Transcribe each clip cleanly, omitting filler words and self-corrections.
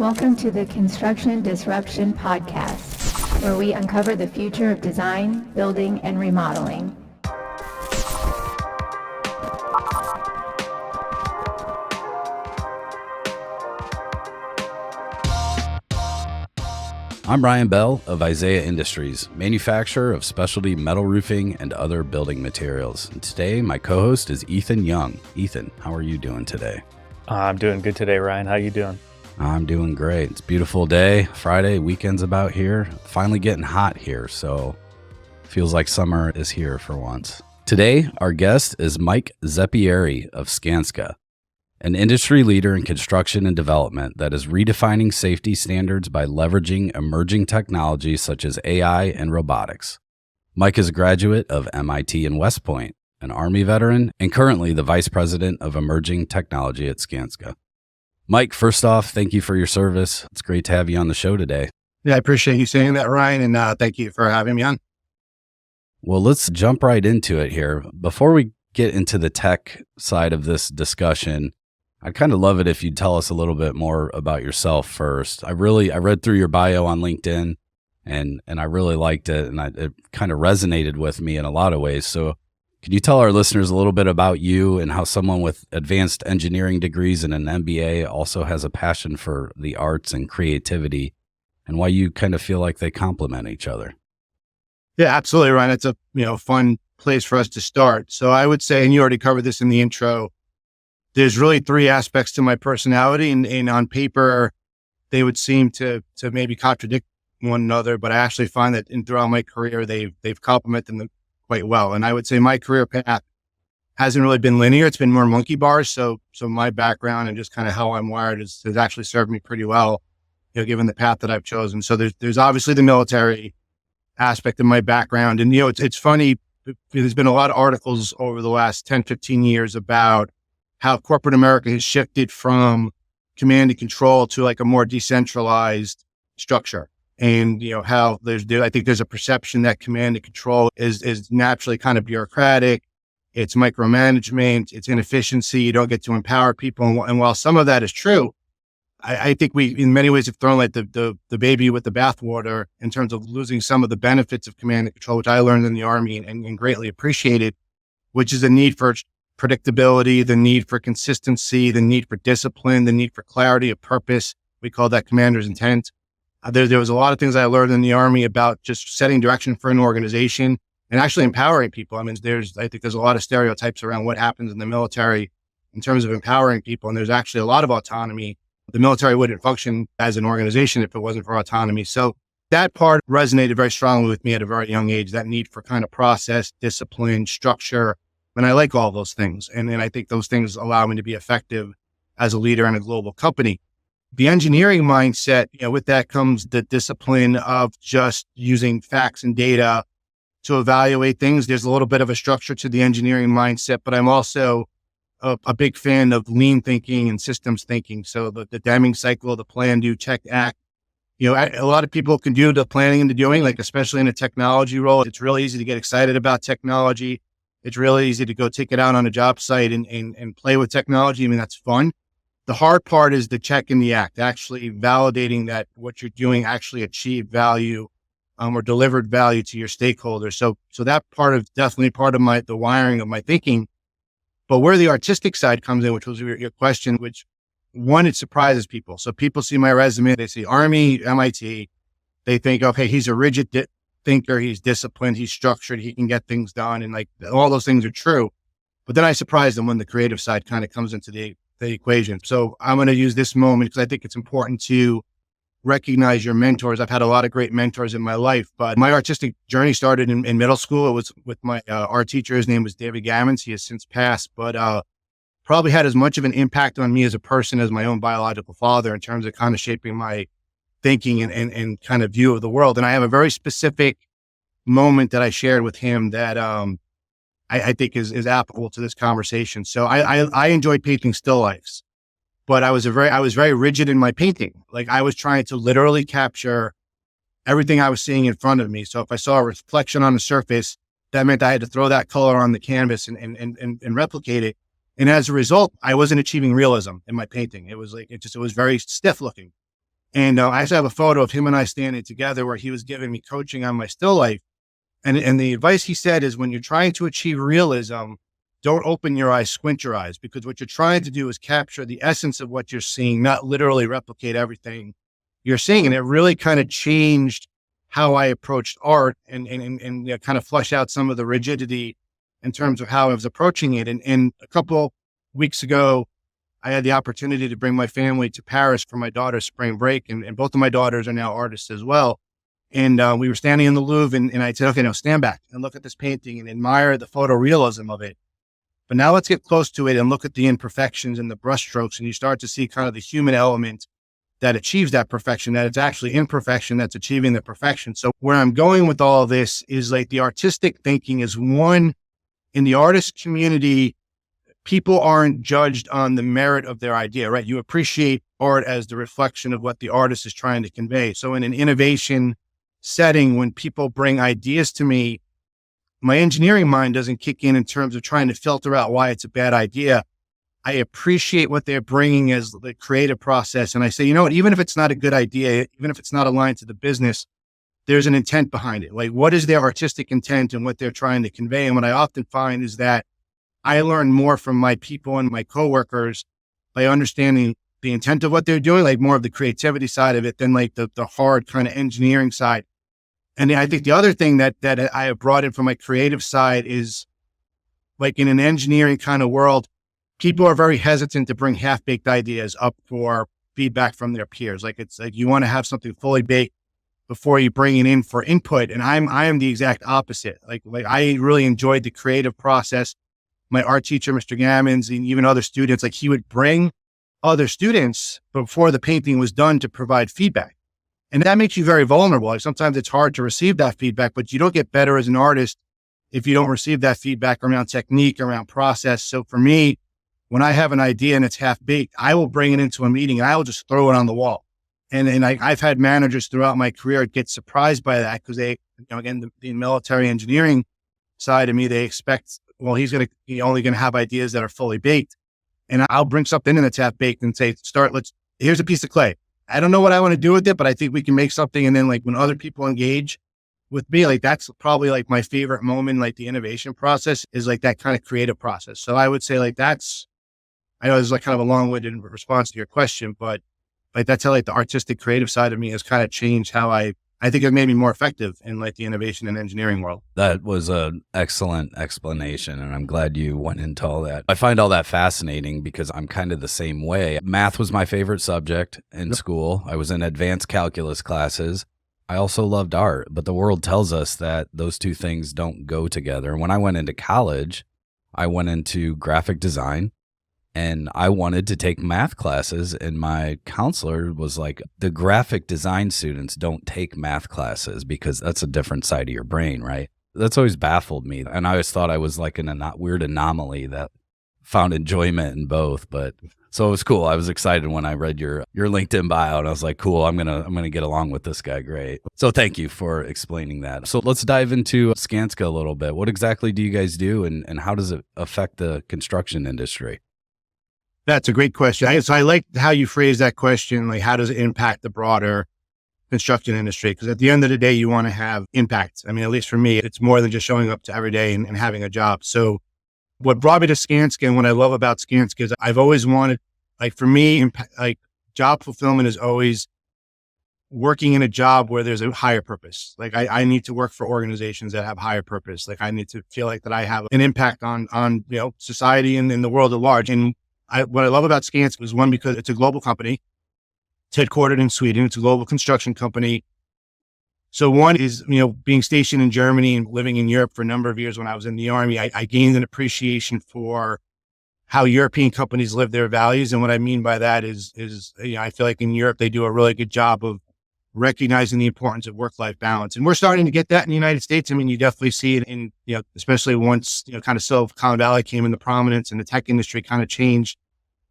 Welcome to the Construction Disruption Podcast, where we uncover the future of design, building, and remodeling. I'm Ryan Bell of Isaiah Industries, manufacturer of specialty metal roofing and other building materials. And today, my co-host is Ethan Young. Ethan, how are you doing today? I'm doing good today, Ryan. How you doing? I'm doing great. It's a beautiful day. Friday, weekend's about here. Finally getting hot here, so feels like summer is here for once. Today, our guest is Mike Zeppieri of Skanska, an industry leader in construction and development that is redefining safety standards by leveraging emerging technologies such as AI and robotics. Mike is a graduate of MIT and West Point, an Army veteran, and currently the Vice President of Emerging Technology at Skanska. Mike, first off, thank you for your service. It's great to have you on the show today. Yeah, I appreciate you saying that, Ryan, and thank you for having me on. Well, let's jump right into it here. Before we get into the tech side of this discussion, I'd kind of love it if you'd tell us a little bit more about yourself first. I read through your bio on LinkedIn and I really liked it, and it kind of resonated with me in a lot of ways. So could you tell our listeners a little bit about you and how someone with advanced engineering degrees and an MBA also has a passion for the arts and creativity, and why you kind of feel like they complement each other? Yeah, absolutely, Ryan. It's a fun place for us to start. So I would say, and you already covered this in the intro, there's really three aspects to my personality, and on paper, they would seem to maybe contradict one another, but I actually find that throughout my career, they've complemented them quite well. And I would say my career path hasn't really been linear. It's been more monkey bars. So my background and just kind of how I'm wired has actually served me pretty well, given the path that I've chosen. So there's obviously the military aspect of my background. And, it's funny, there's been a lot of articles over the last 10, 15 years about how corporate America has shifted from command and control to like a more decentralized structure. And, how I think there's a perception that command and control is naturally kind of bureaucratic. It's micromanagement, it's inefficiency. You don't get to empower people. And while some of that is true, I think we, in many ways, have thrown like the baby with the bathwater in terms of losing some of the benefits of command and control, which I learned in the Army and greatly appreciated, which is the need for predictability, the need for consistency, the need for discipline, the need for clarity of purpose. We call that commander's intent. There was a lot of things I learned in the Army about just setting direction for an organization and actually empowering people. I mean, I think there's a lot of stereotypes around what happens in the military in terms of empowering people. And there's actually a lot of autonomy. The military wouldn't function as an organization if it wasn't for autonomy. So that part resonated very strongly with me at a very young age, that need for kind of process, discipline, structure. And I like all those things. And I think those things allow me to be effective as a leader in a global company. The engineering mindset, with that comes the discipline of just using facts and data to evaluate things. There's a little bit of a structure to the engineering mindset, but I'm also a big fan of lean thinking and systems thinking. So the Deming cycle, the plan, do, check, act. A lot of people can do the planning and the doing, like especially in a technology role. It's really easy to get excited about technology. It's really easy to go take it out on a job site and play with technology. I mean, that's fun. The hard part is the check and the act, actually validating that what you're doing actually achieved value or delivered value to your stakeholders. So that part of definitely part of the wiring of my thinking. But where the artistic side comes in, which was your question, which one, it surprises people. So people see my resume, they see Army, MIT, they think, okay, he's a rigid thinker, he's disciplined, he's structured, he can get things done. And like all those things are true. But then I surprise them when the creative side kind of comes into the equation. So I'm going to use this moment because I think it's important to recognize your mentors. I've had a lot of great mentors in my life, but my artistic journey started in middle school. It was with my art teacher. His name was David Gammons. He has since passed, but probably had as much of an impact on me as a person as my own biological father in terms of kind of shaping my thinking and kind of view of the world. And I have a very specific moment that I shared with him that I think is applicable to this conversation. So I enjoy painting still lifes, but I was very rigid in my painting. Like I was trying to literally capture everything I was seeing in front of me. So if I saw a reflection on the surface, that meant I had to throw that color on the canvas and replicate it. And as a result, I wasn't achieving realism in my painting. It was like, it was very stiff looking. And I actually have a photo of him and I standing together where he was giving me coaching on my still life. And the advice he said is, when you're trying to achieve realism, don't open your eyes, squint your eyes, because what you're trying to do is capture the essence of what you're seeing, not literally replicate everything you're seeing. And it really kind of changed how I approached art and kind of flush out some of the rigidity in terms of how I was approaching it. And a couple weeks ago, I had the opportunity to bring my family to Paris for my daughter's spring break. And both of my daughters are now artists as well. And we were standing in the Louvre and I said, okay, now stand back and look at this painting and admire the photorealism of it. But now let's get close to it and look at the imperfections and the brushstrokes. And you start to see kind of the human element that achieves that perfection, that it's actually imperfection that's achieving the perfection. So where I'm going with all of this is like the artistic thinking is one, in the artist community, people aren't judged on the merit of their idea, right? You appreciate art as the reflection of what the artist is trying to convey. So in an innovation setting, when people bring ideas to me, my engineering mind doesn't kick in terms of trying to filter out why it's a bad idea. I appreciate what they're bringing as the creative process. And I say, you know what, even if it's not a good idea, even if it's not aligned to the business, there's an intent behind it. Like, what is their artistic intent and what they're trying to convey? And what I often find is that I learn more from my people and my coworkers by understanding the intent of what they're doing, like more of the creativity side of it than like the hard kind of engineering side. And I think the other thing that I have brought in from my creative side is, like, in an engineering kind of world, people are very hesitant to bring half-baked ideas up for feedback from their peers. Like, it's like you want to have something fully baked before you bring it in for input. And I am the exact opposite. Like I really enjoyed the creative process. My art teacher, Mr. Gammons, and even other students, like he would bring other students before the painting was done to provide feedback. And that makes you very vulnerable. Like sometimes it's hard to receive that feedback, but you don't get better as an artist if you don't receive that feedback around technique, around process. So for me, when I have an idea and it's half baked, I will bring it into a meeting and I will just throw it on the wall. And I've had managers throughout my career get surprised by that because they, again, the military engineering side of me, they expect, well, he's only going to have ideas that are fully baked. And I'll bring something in that's half baked and say, here's a piece of clay. I don't know what I want to do with it, but I think we can make something. And then like when other people engage with me, like that's probably like my favorite moment, like the innovation process is like that kind of creative process. So I would say like I know it's like kind of a long-winded response to your question, but like that's how like the artistic creative side of me has kind of changed how I think it made me more effective in like the innovation and engineering world. That was an excellent explanation, and I'm glad you went into all that. I find all that fascinating because I'm kind of the same way. Math was my favorite subject in school. I was in advanced calculus classes. I also loved art, but the world tells us that those two things don't go together. And when I went into college, I went into graphic design. And I wanted to take math classes, and my counselor was like, the graphic design students don't take math classes because that's a different side of your brain, right? That's always baffled me. And I always thought I was like a weird anomaly that found enjoyment in both. But so it was cool. I was excited when I read your LinkedIn bio, and I was like, cool, I'm gonna get along with this guy. Great. So thank you for explaining that. So let's dive into Skanska a little bit. What exactly do you guys do, and how does it affect the construction industry? That's a great question. So I like how you phrase that question. Like, how does it impact the broader construction industry? Because at the end of the day, you want to have impact. I mean, at least for me, it's more than just showing up to every day and having a job. So what brought me to Skanska and what I love about Skanska is I've always wanted, like for me, like job fulfillment is always working in a job where there's a higher purpose. Like I need to work for organizations that have higher purpose. Like I need to feel like that I have an impact on society and in the world at large. And what I love about Skanska is, one, because it's a global company. It's headquartered in Sweden. It's a global construction company. So one is, being stationed in Germany and living in Europe for a number of years when I was in the Army, I gained an appreciation for how European companies live their values. And what I mean by that is I feel like in Europe, they do a really good job of recognizing the importance of work-life balance. And we're starting to get that in the United States. I mean, you definitely see it in, especially once, kind of Silicon Valley came into prominence and the tech industry kind of changed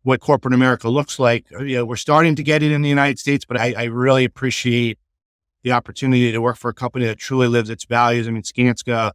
what corporate America looks like. We're starting to get it in the United States, but I really appreciate the opportunity to work for a company that truly lives its values. I mean, Skanska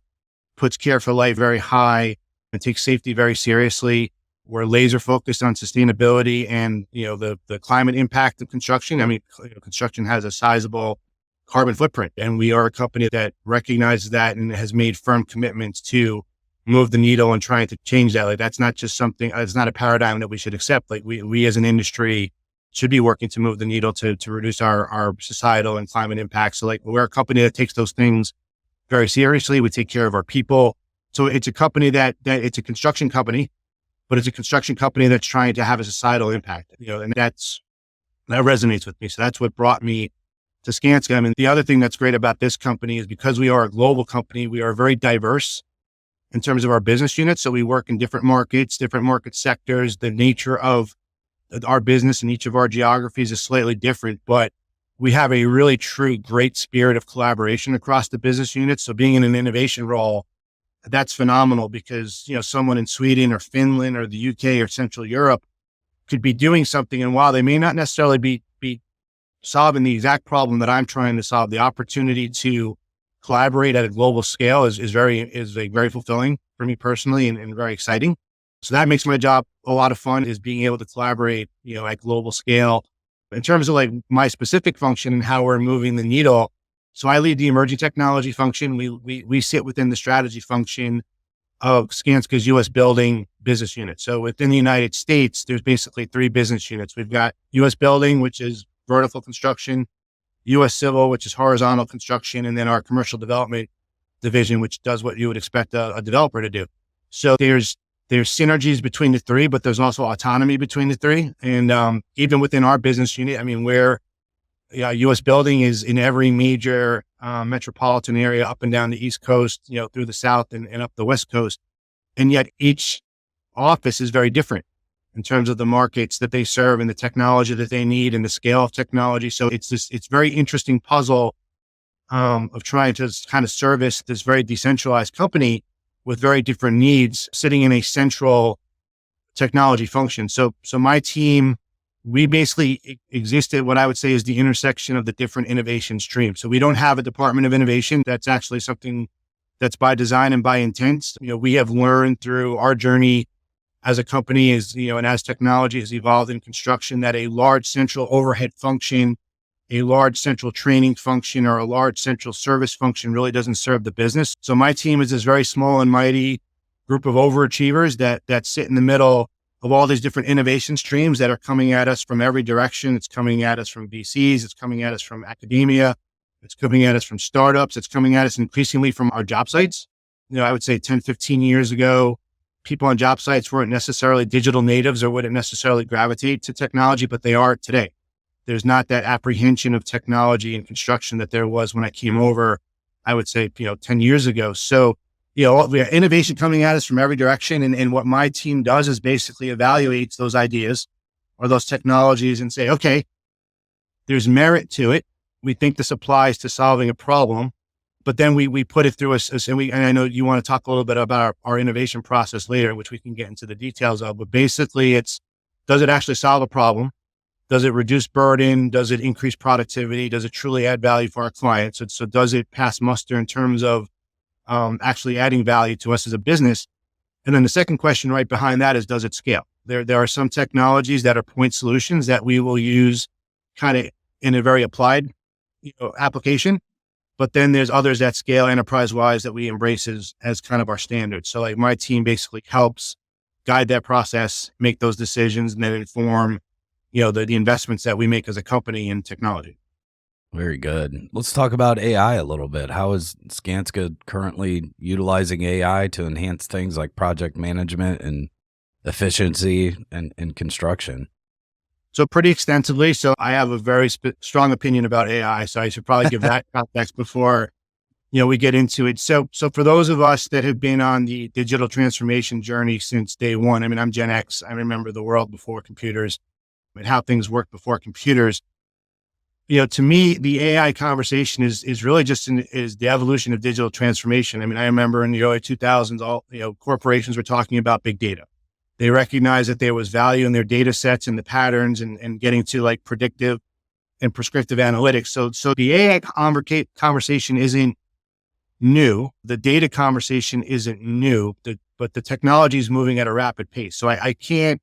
puts care for life very high and takes safety very seriously. We're laser focused on sustainability and, the climate impact of construction. I mean, construction has a sizable carbon footprint, and we are a company that recognizes that and has made firm commitments to move the needle and trying to change that. Like, that's not just something, it's not a paradigm that we should accept. Like, we as an industry should be working to move the needle to reduce our societal and climate impact. So, like, we're a company that takes those things very seriously. We take care of our people. So it's a company that it's a construction company, but it's a construction company that's trying to have a societal impact, and that resonates with me. So that's what brought me to Skanska. I mean, the other thing that's great about this company is because we are a global company, we are very diverse in terms of our business units. So we work in different market sectors. The nature of our business in each of our geographies is slightly different, but we have a really true great spirit of collaboration across the business units. So being in an innovation role, that's phenomenal because, someone in Sweden or Finland or the UK or Central Europe could be doing something. And while they may not necessarily be solving the exact problem that I'm trying to solve, the opportunity to collaborate at a global scale is very fulfilling for me personally and very exciting. So that makes my job a lot of fun, is being able to collaborate, at global scale. In terms of like my specific function and how we're moving the needle. So I lead the emerging technology function. We sit within the strategy function of Skanska's U.S. building business unit. So within the United States, there's basically 3 business units. We've got U.S. building, which is vertical construction, U.S. civil, which is horizontal construction, and then our commercial development division, which does what you would expect a developer to do. So there's synergies between the 3, but there's also autonomy between the 3. And even within our business unit, I mean, U.S. building is in every major metropolitan area up and down the East Coast, through the South and up the West Coast. And yet each office is very different in terms of the markets that they serve and the technology that they need and the scale of technology. So it's very interesting puzzle of trying to kind of service this very decentralized company with very different needs, sitting in a central technology function. So my team, we basically exist at what I would say is the intersection of the different innovation streams. So we don't have a department of innovation. That's actually something that's by design and by intent. We have learned through our journey as a company and as technology has evolved in construction, that a large central overhead function, a large central training function, or a large central service function really doesn't serve the business. So my team is this very small and mighty group of overachievers that sit in the middle of all these different innovation streams that are coming at us from every direction. It's coming at us from VCs. It's coming at us from academia. It's coming at us from startups. It's coming at us increasingly from our job sites. I would say 10, 15 years ago, people on job sites weren't necessarily digital natives or wouldn't necessarily gravitate to technology, but they are today. There's not that apprehension of technology and construction that there was when I came over, I would say, 10 years ago. So, we have innovation coming at us from every direction. And what my team does is basically evaluates those ideas or those technologies and say, okay, there's merit to it. We think this applies to solving a problem, but then we put it through and I know you want to talk a little bit about our innovation process later, which we can get into the details of, but basically does it actually solve a problem? Does it reduce burden? Does it increase productivity? Does it truly add value for our clients? So does it pass muster in terms of actually adding value to us as a business? And then the second question right behind that is, does it scale? There are some technologies that are point solutions that we will use kind of in a very applied application, but then there's others that scale enterprise-wise that we embrace as kind of our standard. So like my team basically helps guide that process, make those decisions, and then inform the investments that we make as a company in technology. Very good. Let's talk about AI a little bit. How is Skanska currently utilizing AI to enhance things like project management and efficiency and construction? So pretty extensively. So I have a very strong opinion about AI. So I should probably give that context before, we get into it. So for those of us that have been on the digital transformation journey since day one, I mean, I'm Gen X. I remember the world before computers and how things worked before computers. To me, the AI conversation is really just is the evolution of digital transformation. I mean, I remember in the early 2000s, corporations were talking about big data. They recognized that there was value in their data sets and the patterns and getting to like predictive and prescriptive analytics. So the AI conversation isn't new. The data conversation isn't new. The but the technology is moving at a rapid pace. So I can't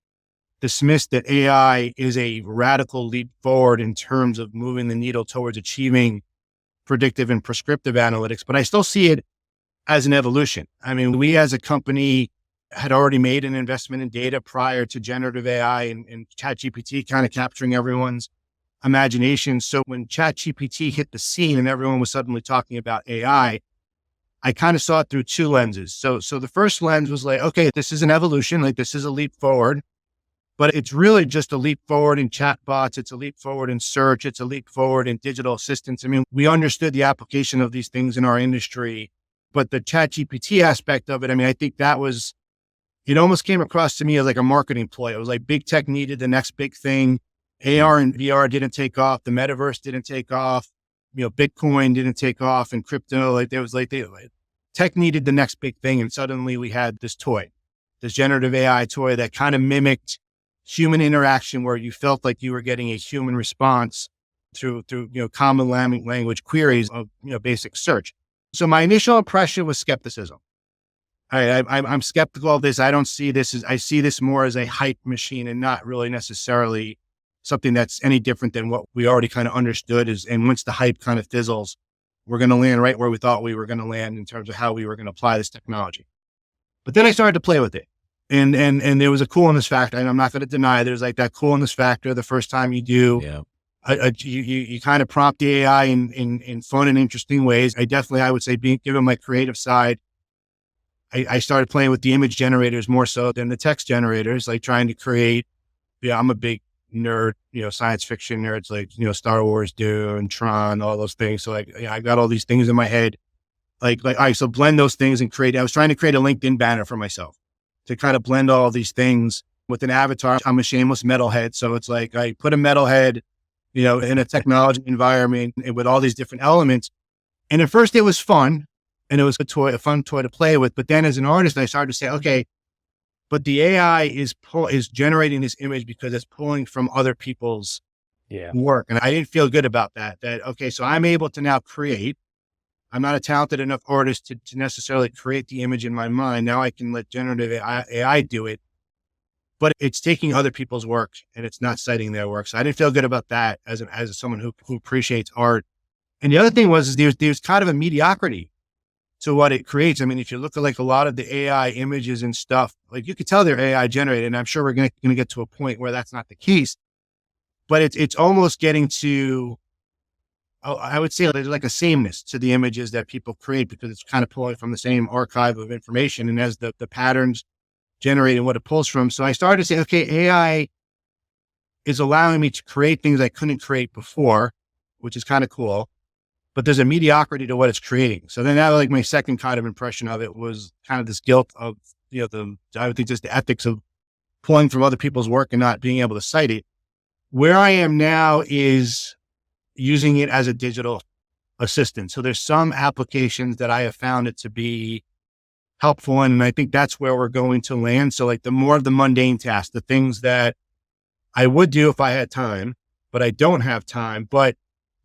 dismiss that AI is a radical leap forward in terms of moving the needle towards achieving predictive and prescriptive analytics, but I still see it as an evolution. I mean, we as a company had already made an investment in data prior to generative AI and ChatGPT kind of capturing everyone's imagination. So when ChatGPT hit the scene and everyone was suddenly talking about AI, I kind of saw it through two lenses. So the first lens was like, okay, this is an evolution, like this is a leap forward, but it's really just a leap forward in chatbots. It's a leap forward in search. It's a leap forward in digital assistants. I mean, we understood the application of these things in our industry, but the ChatGPT aspect of it, I mean, I think it almost came across to me as like a marketing ploy. It was like big tech needed the next big thing. AR and VR didn't take off. The metaverse didn't take off. Bitcoin didn't take off, and crypto, tech needed the next big thing. And suddenly we had this toy, this generative AI toy that kind of mimicked human interaction, where you felt like you were getting a human response through common language queries of basic search. So my initial impression was skepticism. I'm skeptical of this. I see this more as a hype machine and not really necessarily something that's any different than what we already kind of understood and once the hype kind of fizzles, we're going to land right where we thought we were going to land in terms of how we were going to apply this technology. But then I started to play with it. And there was a coolness factor, and I'm not going to deny there's like that coolness factor the first time you do. Yeah. You kind of prompt the AI in fun and interesting ways. I would say, given my creative side, I started playing with the image generators more so than the text generators, like trying to create. I'm a big nerd, science fiction nerds, like, Star Wars, Dune, Tron, all those things. So I got all these things in my head. So blend those things and I was trying to create a LinkedIn banner for myself to kind of blend all these things with an avatar. I'm a shameless metalhead. So it's like, I put a metalhead, in a technology environment with all these different elements. And at first it was fun and it was a fun toy to play with. But then as an artist, I started to say, okay, but the AI is generating this image because it's pulling from other people's work. And I didn't feel good about that, okay, so I'm able to now create. I'm not a talented enough artist to necessarily create the image in my mind. Now I can let generative AI do it, but it's taking other people's work and it's not citing their work. So I didn't feel good about that as someone who appreciates art. And the other thing was there's kind of a mediocrity to what it creates. I mean, if you look at like a lot of the AI images and stuff, like you could tell they're AI generated, and I'm sure we're going to get to a point where that's not the case, but it's almost getting to, I would say there's like a sameness to the images that people create because it's kind of pulling from the same archive of information. And as the patterns generating what it pulls from. So I started to say, okay, AI is allowing me to create things I couldn't create before, which is kind of cool. But there's a mediocrity to what it's creating. So then that, like, my second kind of impression of it was kind of this guilt of, I would think just the ethics of pulling from other people's work and not being able to cite it. Where I am now is using it as a digital assistant. So there's some applications that I have found it to be helpful in, and I think that's where we're going to land. So like the more of the mundane tasks, the things that I would do if I had time, but I don't have time. But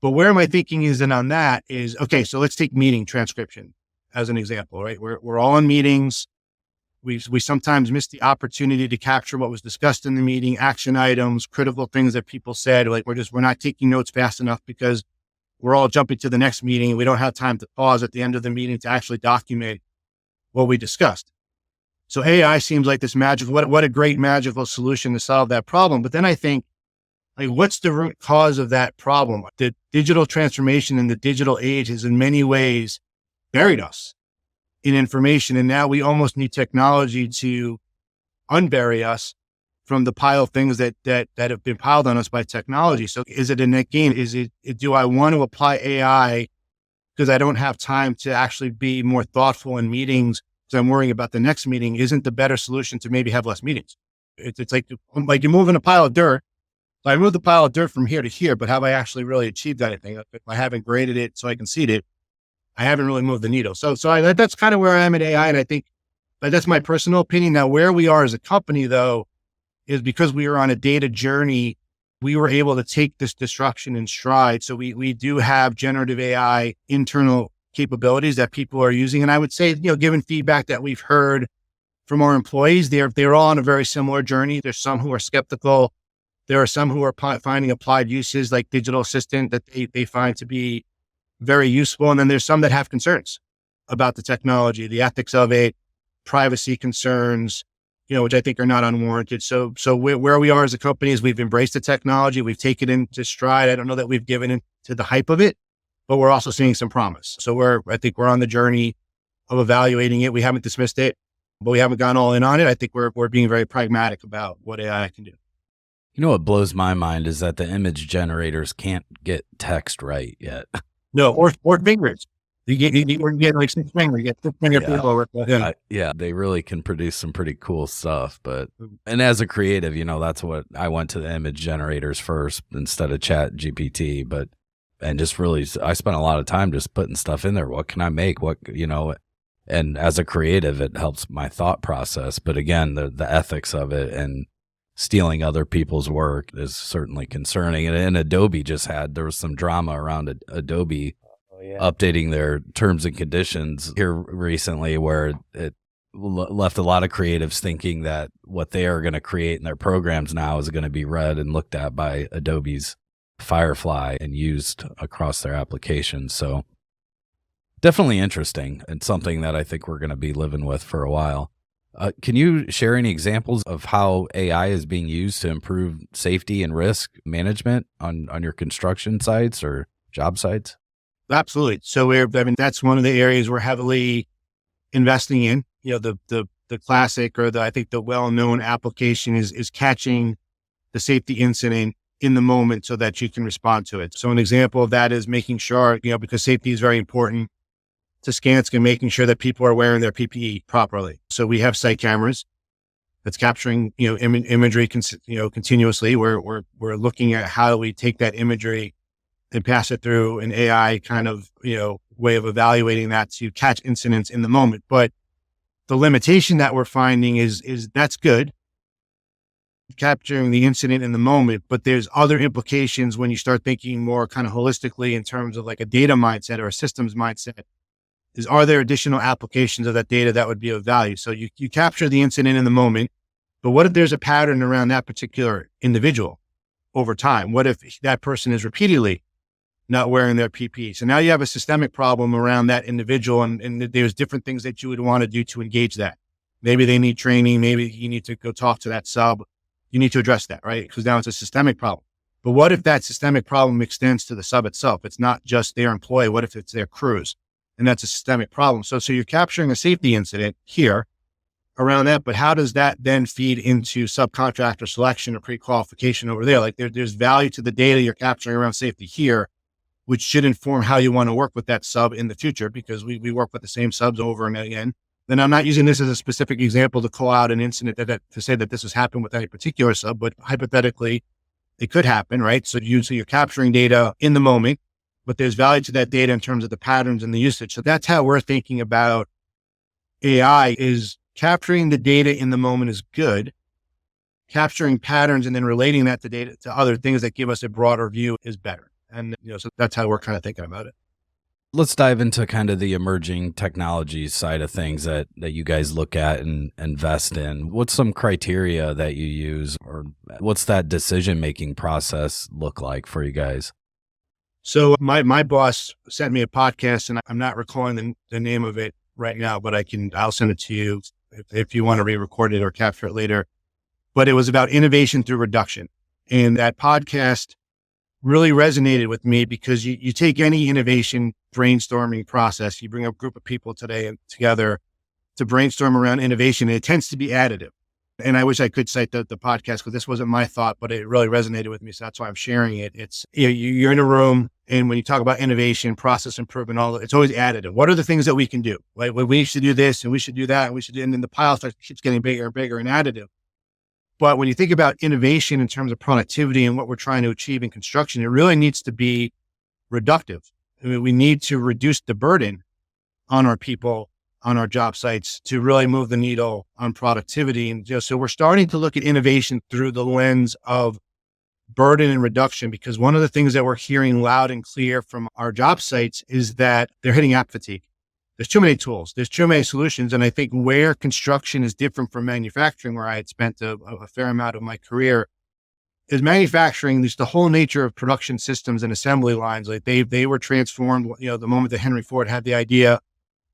where my thinking is in on that is, okay, so let's take meeting transcription as an example, right? We're all in meetings. We sometimes miss the opportunity to capture what was discussed in the meeting, action items, critical things that people said. Like we're not taking notes fast enough because we're all jumping to the next meeting. We don't have time to pause at the end of the meeting to actually document what we discussed. So AI seems like this magical, what a great magical solution to solve that problem. But then I think, like, what's the root cause of that problem? The digital transformation in the digital age has in many ways buried us in information. And now we almost need technology to unbury us from the pile of things that have been piled on us by technology. So is it a net gain? Do I want to apply AI because I don't have time to actually be more thoughtful in meetings because I'm worrying about the next meeting? Isn't the better solution to maybe have less meetings? It's like you're moving a pile of dirt. So I moved the pile of dirt from here to here, but have I actually really achieved anything? If I haven't graded it so I can seed it, I haven't really moved the needle. So that's kind of where I am at AI. And I think that's my personal opinion. Now, where we are as a company, though, is because we were on a data journey, we were able to take this disruption in stride. So we do have generative AI internal capabilities that people are using. And I would say, given feedback that we've heard from our employees, they're all on a very similar journey. There's some who are skeptical. There are some who are finding applied uses like digital assistant that they find to be very useful. And then there's some that have concerns about the technology, the ethics of it, privacy concerns, which I think are not unwarranted. So where we are as a company is we've embraced the technology. We've taken it into stride. I don't know that we've given in to the hype of it, but we're also seeing some promise. So I think we're on the journey of evaluating it. We haven't dismissed it, but we haven't gone all in on it. I think we're being very pragmatic about what AI can do. What blows my mind is that the image generators can't get text right yet. No, or fingers. You get like 6 fingers. You get 6 finger people. Yeah, they really can produce some pretty cool stuff. And as a creative, that's what I went to the image generators first instead of Chat GPT. And just really, I spent a lot of time just putting stuff in there. What can I make? And as a creative, it helps my thought process. But again, the ethics of it and stealing other people's work is certainly concerning. And Adobe there was some drama around Adobe updating their terms and conditions here recently, where it left a lot of creatives thinking that what they are going to create in their programs now is going to be read and looked at by Adobe's Firefly and used across their applications. So definitely interesting and something that I think we're going to be living with for a while. Can you share any examples of how AI is being used to improve safety and risk management on your construction sites or job sites? Absolutely. So that's one of the areas we're heavily investing in. The classic I think the well-known application is catching the safety incident in the moment so that you can respond to it. So an example of that is making sure, because safety is very important to Skanska, making sure that people are wearing their PPE properly. So we have site cameras that's capturing, imagery, continuously. We're looking at how do we take that imagery and pass it through an AI kind of, way of evaluating that to catch incidents in the moment. But the limitation that we're finding is that's good, capturing the incident in the moment, but there's other implications when you start thinking more kind of holistically in terms of like a data mindset or a systems mindset. Are there additional applications of that data that would be of value? So you capture the incident in the moment, but what if there's a pattern around that particular individual over time? What if that person is repeatedly not wearing their PPE? So now you have a systemic problem around that individual, and there's different things that you would want to do to engage that. Maybe they need training. Maybe you need to go talk to that sub. You need to address that, right? Because now it's a systemic problem. But what if that systemic problem extends to the sub itself? It's not just their employee. What if it's their crews? And that's a systemic problem. So you're capturing a safety incident here around that, but how does that then feed into subcontractor selection or pre-qualification over there? Like there's value to the data you're capturing around safety here, which should inform how you want to work with that sub in the future, because we work with the same subs over and again. Then I'm not using this as a specific example to call out an incident to say that this has happened with any particular sub, but hypothetically it could happen, right? So you're capturing data in the moment, but there's value to that data in terms of the patterns and the usage. So that's how we're thinking about AI, is capturing the data in the moment is good. Capturing patterns and then relating that to data to other things that give us a broader view is better. And, so that's how we're kind of thinking about it. Let's dive into kind of the emerging technologies side of things that you guys look at and invest in. What's some criteria that you use, or what's that decision-making process look like for you guys? So my boss sent me a podcast, and I'm not recalling the name of it right now, but I'll send it to you if you want to re-record it or capture it later. But it was about innovation through reduction. And that podcast really resonated with me because you take any innovation brainstorming process, you bring a group of people together to brainstorm around innovation, and it tends to be additive. And I wish I could cite the podcast because this wasn't my thought, but it really resonated with me. So that's why I'm sharing it. It's, you're in a room, and when you talk about innovation, process improvement, it's always additive. What are the things that we can do? Like, well, we should do this and we should do that and we should do, and then the pile keeps getting bigger and bigger and additive. But when you think about innovation in terms of productivity and what we're trying to achieve in construction, it really needs to be reductive. I mean, we need to reduce the burden on our people, on our job sites, to really move the needle on productivity. And so we're starting to look at innovation through the lens of burden and reduction, because one of the things that we're hearing loud and clear from our job sites is that they're hitting app fatigue. there's too many tools, there's too many solutions. And I think where construction is different from manufacturing, where I had spent a fair amount of my career, is manufacturing. There's the whole nature of production systems and assembly lines. Like they were transformed, the moment that Henry Ford had the idea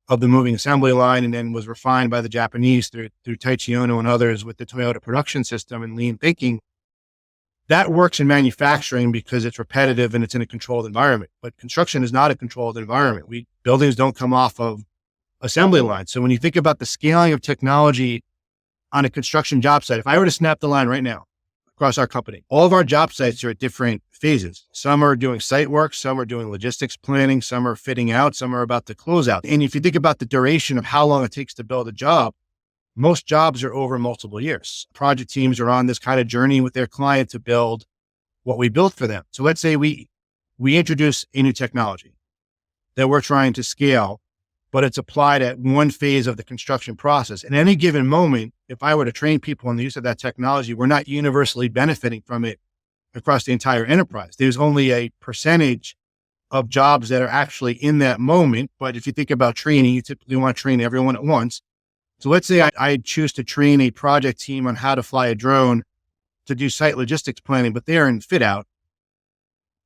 of the moving assembly line, and then was refined by the Japanese through Taiichi Ohno and others with the Toyota production system and lean thinking. That works in manufacturing because it's repetitive and it's in a controlled environment. But construction is not a controlled environment. Buildings don't come off of assembly lines. So when you think about the scaling of technology on a construction job site, if I were to snap the line right now across our company, all of our job sites are at different phases. Some are doing site work, some are doing logistics planning, some are fitting out, some are about to close out. And if you think about the duration of how long it takes to build a job, most jobs are over multiple years. Project teams are on this kind of journey with their client to build what we built for them. So let's say we introduce a new technology that we're trying to scale, but it's applied at one phase of the construction process. At any given moment, if I were to train people on the use of that technology, we're not universally benefiting from it across the entire enterprise. There's only a percentage of jobs that are actually in that moment. But if you think about training, you typically want to train everyone at once. So let's say I choose to train a project team on how to fly a drone to do site logistics planning, but they're in fit out.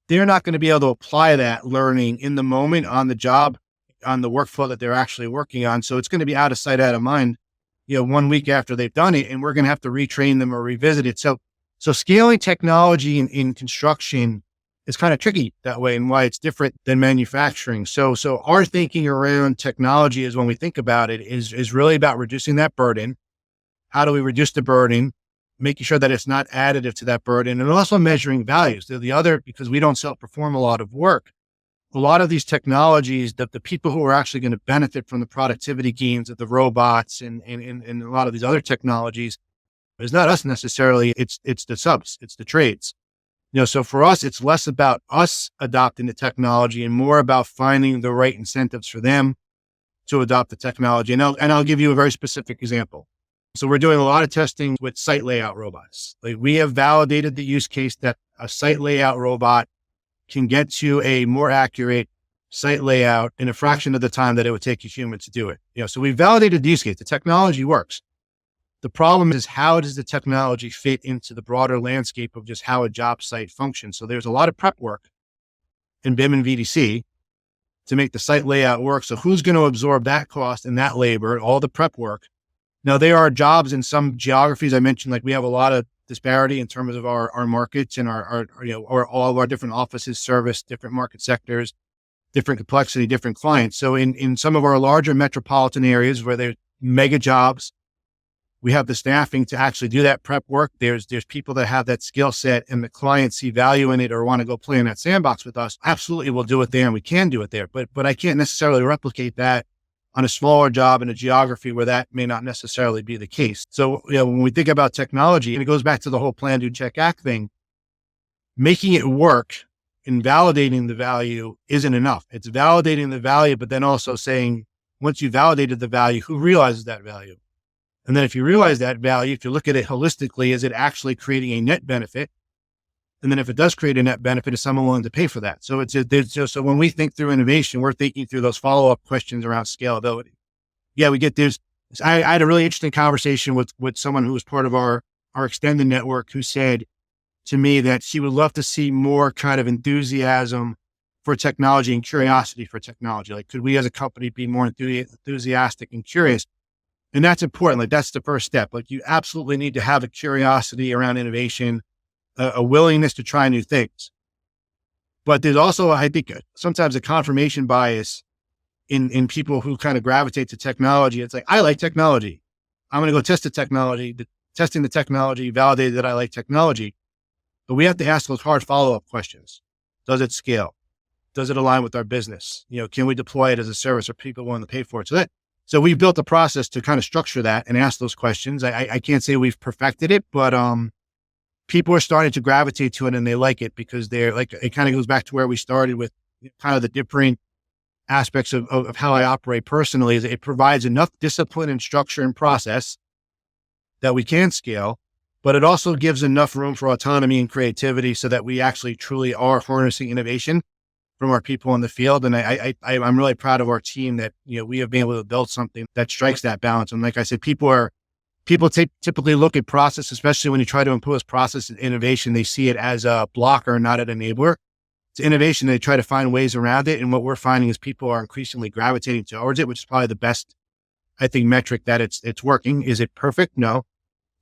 They're not going to be able to apply that learning in the moment on the job, on the workflow that they're actually working on. So it's going to be out of sight, out of mind, 1 week after they've done it, and we're going to have to retrain them or revisit it. So scaling technology in construction is kind of tricky that way, and why it's different than manufacturing. So our thinking around technology is, when we think about it, is really about reducing that burden. How do we reduce the burden? Making sure that it's not additive to that burden, and also measuring values. The other, because we don't self-perform a lot of work, a lot of these technologies, the people who are actually going to benefit from the productivity gains of the robots and a lot of these other technologies is not us necessarily. It's the subs, it's the trades. So for us, it's less about us adopting the technology and more about finding the right incentives for them to adopt the technology. And I'll give you a very specific example. So we're doing a lot of testing with site layout robots. Like, we have validated the use case that a site layout robot can get to a more accurate site layout in a fraction of the time that it would take a human to do it. So we validated the use case. The technology works. The problem is, how does the technology fit into the broader landscape of just how a job site functions? So there's a lot of prep work in BIM and VDC to make the site layout work. So who's going to absorb that cost and that labor, all the prep work? Now, there are jobs in some geographies. I mentioned, like, we have a lot of disparity in terms of our markets, and our all of our different offices service different market sectors, different complexity, different clients. So in some of our larger metropolitan areas where there's mega jobs, we have the staffing to actually do that prep work. There's people that have that skill set, and the clients see value in it or want to go play in that sandbox with us. Absolutely, we'll do it there, and we can do it there. But I can't necessarily replicate that on a smaller job in a geography where that may not necessarily be the case. So, when we think about technology, and it goes back to the whole plan, do, check, act thing, making it work and validating the value isn't enough. It's validating the value, but then also saying, once you validated the value, who realizes that value? And then if you realize that value, if you look at it holistically, is it actually creating a net benefit? And then if it does create a net benefit, is someone willing to pay for that? So so when we think through innovation, we're thinking through those follow-up questions around scalability. Yeah, we get this. I had a really interesting conversation with someone who was part of our extended network, who said to me that she would love to see more kind of enthusiasm for technology and curiosity for technology. Like, could we as a company be more enthusiastic and curious? And that's important. Like, that's the first step. Like, you absolutely need to have a curiosity around innovation, a willingness to try new things. But there's also, I think, sometimes a confirmation bias in people who kind of gravitate to technology. It's like, I like technology. I'm going to go test the technology. Testing the technology validated that I like technology. But we have to ask those hard follow-up questions. Does it scale? Does it align with our business? Can we deploy it as a service? Are people willing to pay for it? So we've built a process to kind of structure that and ask those questions. I can't say we've perfected it, but people are starting to gravitate to it, and they like it because they're like, it kind of goes back to where we started with kind of the different aspects of how I operate personally. Is it provides enough discipline and structure and process that we can scale, but it also gives enough room for autonomy and creativity so that we actually truly are harnessing innovation from our people in the field. And I'm really proud of our team that, we have been able to build something that strikes that balance. And like I said, people typically look at process, especially when you try to impose process and innovation, they see it as a blocker, not an enabler. It's innovation. They try to find ways around it. And what we're finding is people are increasingly gravitating towards it, which is probably the best, I think, metric that it's working. Is it perfect? No.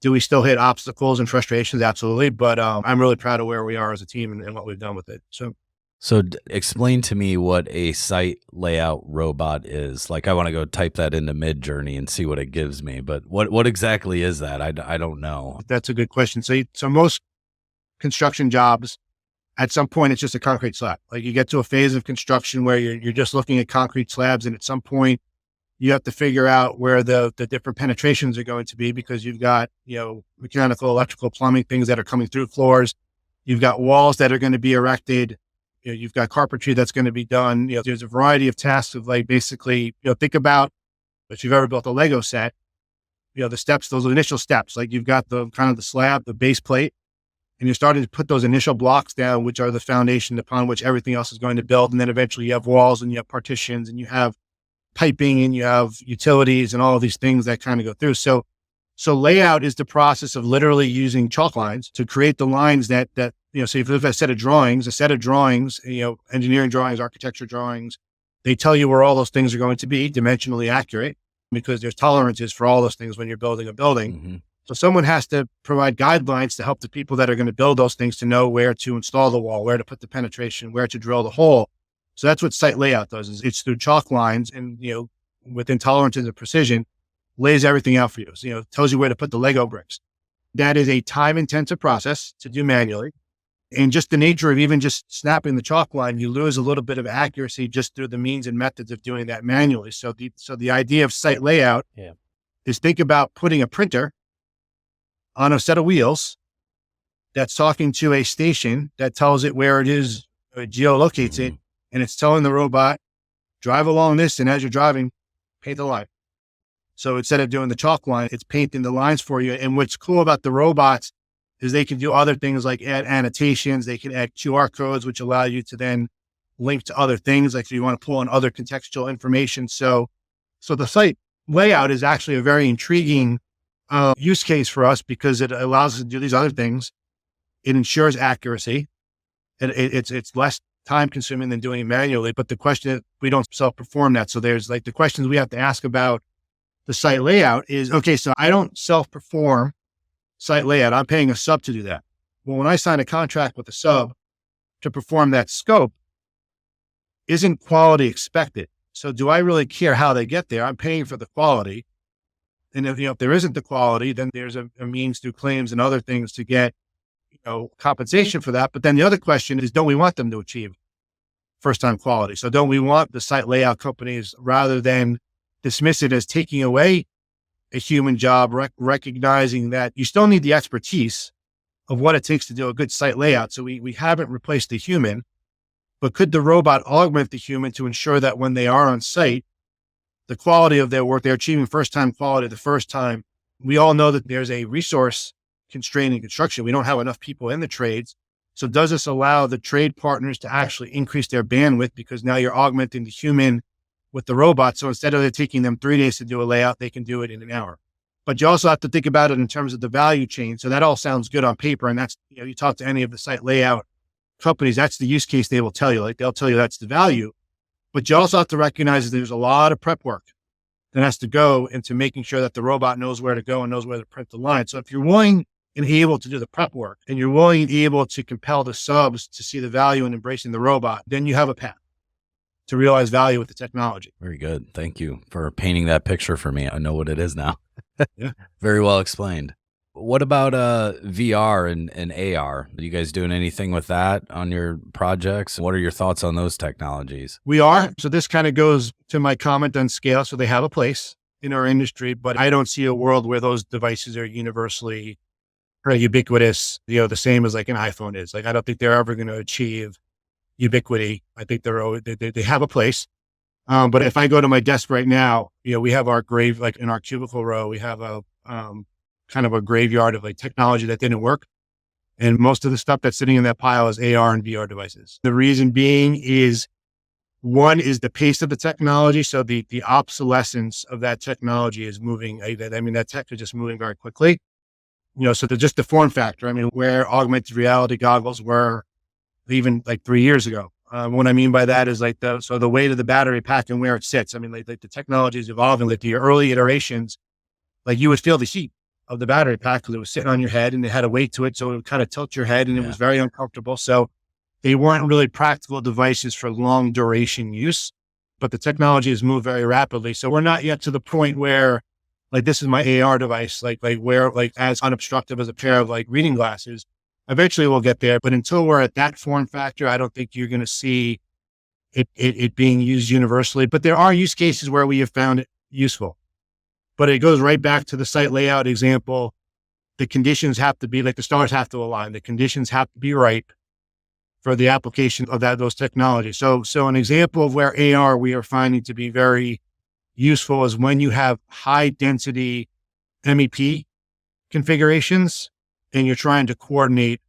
Do we still hit obstacles and frustrations? Absolutely. But I'm really proud of where we are as a team and what we've done with it. So explain to me what a site layout robot is. Like, I want to go type that into Midjourney and see what it gives me. But what exactly is that? I don't know. That's a good question. So most construction jobs, at some point, it's just a concrete slab. Like, you get to a phase of construction where you're just looking at concrete slabs, and at some point, you have to figure out where the different penetrations are going to be, because you've got, mechanical, electrical, plumbing, things that are coming through floors. You've got walls that are going to be erected. You've got carpentry that's going to be done. There's a variety of tasks of, like, basically, think about if you've ever built a Lego set, the steps, those initial steps, like you've got the kind of the slab, the base plate, and you're starting to put those initial blocks down, which are the foundation upon which everything else is going to build. And then eventually you have walls and you have partitions and you have piping and you have utilities and all of these things that kind of go through. So layout is the process of literally using chalk lines to create the lines that, so if you have a set of drawings, engineering drawings, architecture drawings, they tell you where all those things are going to be dimensionally accurate, because there's tolerances for all those things when you're building a building. Mm-hmm. So someone has to provide guidelines to help the people that are going to build those things to know where to install the wall, where to put the penetration, where to drill the hole. So that's what site layout does, is it's through chalk lines and, within tolerances and precision, lays everything out for you. So, tells you where to put the Lego bricks. That is a time-intensive process to do manually. And just the nature of even just snapping the chalk line, you lose a little bit of accuracy just through the means and methods of doing that manually. So the idea of site layout is, think about putting a printer on a set of wheels that's talking to a station that tells it where it is, or geolocates it, and it's telling the robot, drive along this, and as you're driving, paint the line. So instead of doing the chalk line, it's painting the lines for you. And what's cool about the robots is they can do other things like add annotations. They can add QR codes, which allow you to then link to other things, like if you want to pull in other contextual information. So the site layout is actually a very intriguing use case for us, because it allows us to do these other things. It ensures accuracy. It's less time consuming than doing it manually. But the question is, we don't self-perform that. So there's, like, the questions we have to ask about the site layout is, okay, so I don't self-perform site layout. I'm paying a sub to do that. Well, when I sign a contract with a sub to perform that scope, isn't quality expected? So do I really care how they get there? I'm paying for the quality. And if there isn't the quality, then there's a means through claims and other things to get, compensation for that. But then the other question is, don't we want them to achieve first-time quality? So don't we want the site layout companies, rather than dismiss it as taking away a human job, recognizing that you still need the expertise of what it takes to do a good site layout. So we haven't replaced the human, but could the robot augment the human to ensure that when they are on site, the quality of their work, they're achieving first-time quality the first time? We all know that there's a resource constraint in construction. We don't have enough people in the trades. So does this allow the trade partners to actually increase their bandwidth, because now you're augmenting the human with the robot? So instead of it taking them 3 days to do a layout, they can do it in an hour. But you also have to think about it in terms of the value chain. So that all sounds good on paper. And that's, you talk to any of the site layout companies, that's the use case they will tell you. Like, they'll tell you that's the value. But you also have to recognize that there's a lot of prep work that has to go into making sure that the robot knows where to go and knows where to print the line. So if you're willing and able to do the prep work, and you're willing and able to compel the subs to see the value in embracing the robot, then you have a path to realize value with the technology. Very good. Thank you for painting that picture for me. I know what it is now. Yeah. Very well explained. What about VR and AR? Are you guys doing anything with that on your projects? What are your thoughts on those technologies? We are. So this kind of goes to my comment on scale. So they have a place in our industry, but I don't see a world where those devices are universally ubiquitous, the same as like an iPhone is. Like, I don't think they're ever going to achieve ubiquity. I think they have a place. But if I go to my desk right now, we have our grave, like in our cubicle row, we have a kind of a graveyard of like technology that didn't work. And most of the stuff that's sitting in that pile is AR and VR devices. The reason being is, one is the pace of the technology. So the obsolescence of that technology is moving. That tech is just moving very quickly. So just the form factor. Where augmented reality goggles were even like 3 years ago. What I mean by that is the weight of the battery pack and where it sits. The technology is evolving. Like the early iterations, like you would feel the heat of the battery pack because it was sitting on your head and it had a weight to it. So it would kind of tilt your head and it was very uncomfortable. So they weren't really practical devices for long duration use, but the technology has moved very rapidly. So we're not yet to the point where this is my AR device, where as unobstructive as a pair of reading glasses. Eventually we'll get there, but until we're at that form factor, I don't think you're going to see it being used universally. But there are use cases where we have found it useful. But it goes right back to the site layout example. The conditions have to be the stars have to align. The conditions have to be right for the application of those technologies. So an example of where AR we are finding to be very useful is when you have high density MEP configurations and you're trying to coordinate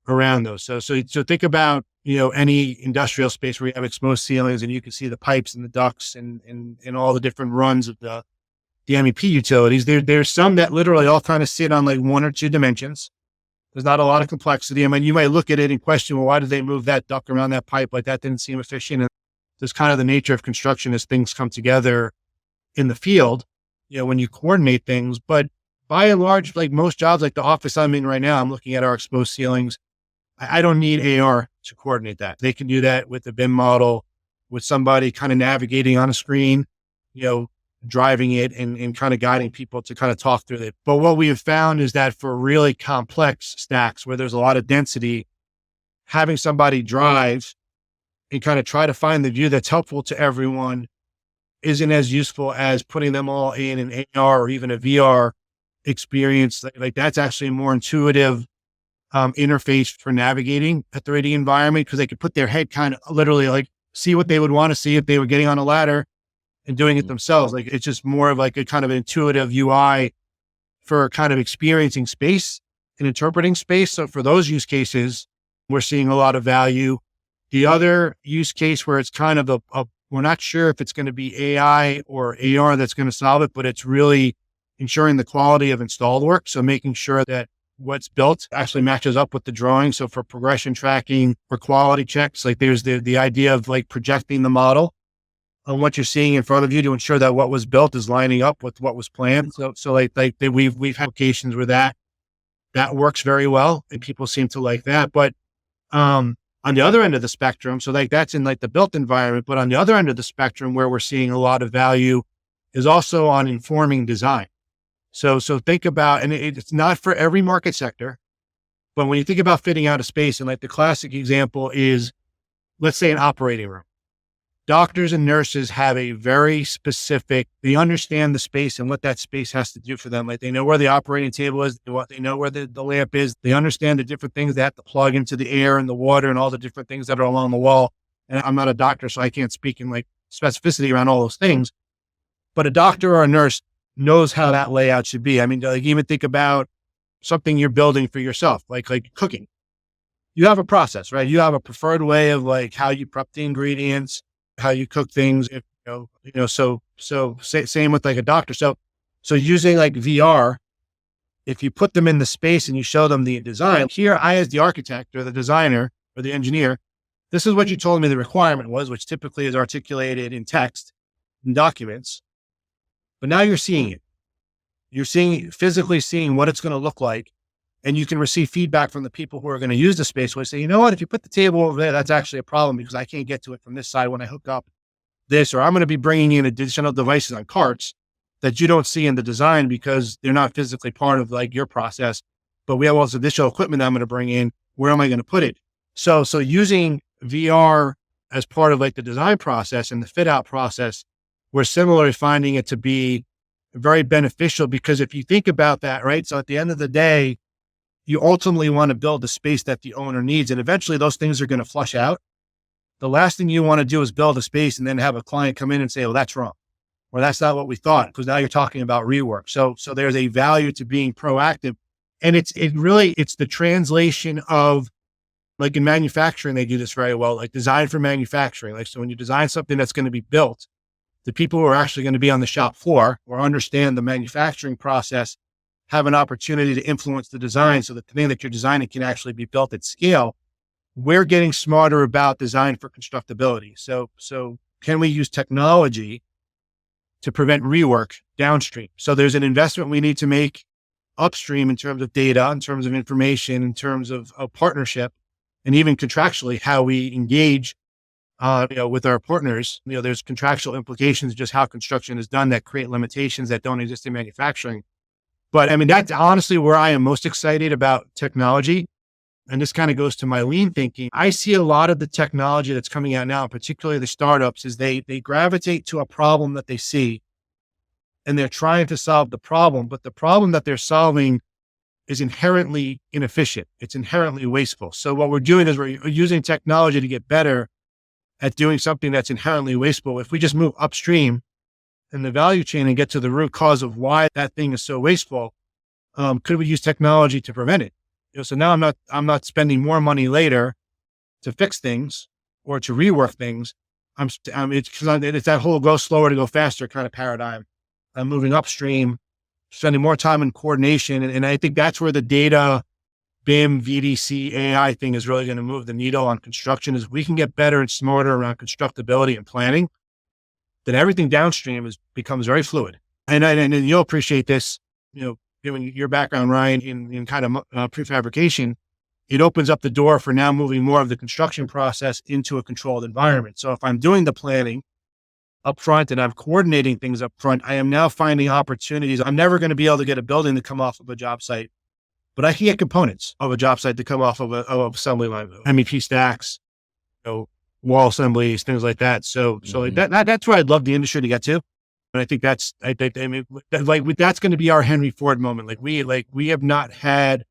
around those. So think about, any industrial space where you have exposed ceilings and you can see the pipes and the ducts and all the different runs of the MEP utilities. There's some that literally all kind of sit on 1 or 2 dimensions. There's not a lot of complexity. You might look at it and question, well, why did they move that duct around that pipe? That didn't seem efficient. And there's kind of the nature of construction as things come together in the field, when you coordinate things. But by and large, most jobs, the office I'm in right now, I'm looking at our exposed ceilings. I don't need AR to coordinate that. They can do that with the BIM model, with somebody kind of navigating on a screen, driving it and kind of guiding people to kind of talk through it. But what we have found is that for really complex stacks where there's a lot of density, having somebody drive and kind of try to find the view that's helpful to everyone isn't as useful as putting them all in an AR or even a VR experience. That's actually a more intuitive interface for navigating a 3D environment, because they could put their head kind of literally see what they would want to see if they were getting on a ladder and doing it themselves. It's just more of a kind of intuitive UI for kind of experiencing space and interpreting space. So for those use cases, we're seeing a lot of value. The other use case where it's kind of we're not sure if it's going to be AI or AR that's going to solve it, but it's really ensuring the quality of installed work. So making sure that what's built actually matches up with the drawing. So for progression tracking, for quality checks, there's the idea of projecting the model on what you're seeing in front of you to ensure that what was built is lining up with what was planned. So we've had applications where that works very well and people seem to like that. But on the other end of the spectrum, so that's in the built environment, but on the other end of the spectrum where we're seeing a lot of value is also on informing design. So think about, and it's not for every market sector, but when you think about fitting out a space, and the classic example is, let's say, an operating room. Doctors and nurses have a very specific, they understand the space and what that space has to do for them. They know where the operating table is, they know where the lamp is, they understand the different things they have to plug into the air and the water and all the different things that are along the wall. And I'm not a doctor, so I can't speak in specificity around all those things. But a doctor or a nurse knows how that layout should be. Even think about something you're building for yourself, like cooking. You have a process, right? You have a preferred way of how you prep the ingredients, how you cook things, so same with a doctor. So using VR, if you put them in the space and you show them the design, here I, as the architect or the designer or the engineer, this is what you told me the requirement was, which typically is articulated in text and documents. But now you're seeing it. You're physically seeing what it's going to look like. And you can receive feedback from the people who are going to use the space where they say, you know what, if you put the table over there, that's actually a problem because I can't get to it from this side when I hook up this, or I'm going to be bringing in additional devices on carts that you don't see in the design because they're not physically part of your process, but we have all this additional equipment that I'm going to bring in. Where am I going to put it? So using VR as part of the design process and the fit out process, we're similarly finding it to be very beneficial, because if you think about that, right? So at the end of the day, you ultimately want to build the space that the owner needs. And eventually those things are going to flush out. The last thing you want to do is build a space and then have a client come in and say, well, that's wrong, or that's not what we thought, because now you're talking about rework. So there's a value to being proactive And it's the translation of, like in manufacturing, they do this very well, like design for manufacturing. Like, so when you design something that's going to be built, the people who are actually going to be on the shop floor or understand the manufacturing process have an opportunity to influence the design so that the thing that you're designing can actually be built at scale. We're getting smarter about design for constructability. So can we use technology to prevent rework downstream? So there's an investment we need to make upstream in terms of data, in terms of information, in terms of partnership, and even contractually how we engage with our partners. There's contractual implications, just how construction is done, that create limitations that don't exist in manufacturing. But I mean, that's honestly where I am most excited about technology. And this kind of goes to my lean thinking. I see a lot of the technology that's coming out now, particularly the startups, is they gravitate to a problem that they see and they're trying to solve the problem. But the problem that they're solving is inherently inefficient. It's inherently wasteful. So what we're doing is we're using technology to get better at doing something that's inherently wasteful. If we just move upstream in the value chain and get to the root cause of why that thing is so wasteful, could we use technology to prevent it? So now I'm not spending more money later to fix things or to rework things. It's that whole go slower to go faster kind of paradigm. I'm moving upstream, spending more time in coordination. And I think that's where the data, BIM, VDC, AI thing is really going to move the needle on construction. Is we can get better and smarter around constructability and planning, then everything downstream becomes very fluid. And you'll appreciate this, given your background, Ryan, in kind of prefabrication, it opens up the door for now moving more of the construction process into a controlled environment. So if I'm doing the planning up front and I'm coordinating things up front, I am now finding opportunities. I'm never going to be able to get a building to come off of a job site, but I can get components of a job site to come off of an assembly line, MEP stacks, wall assemblies, things like that. So that's where I'd love the industry to get to. And I think that's going to be our Henry Ford moment. We have not had,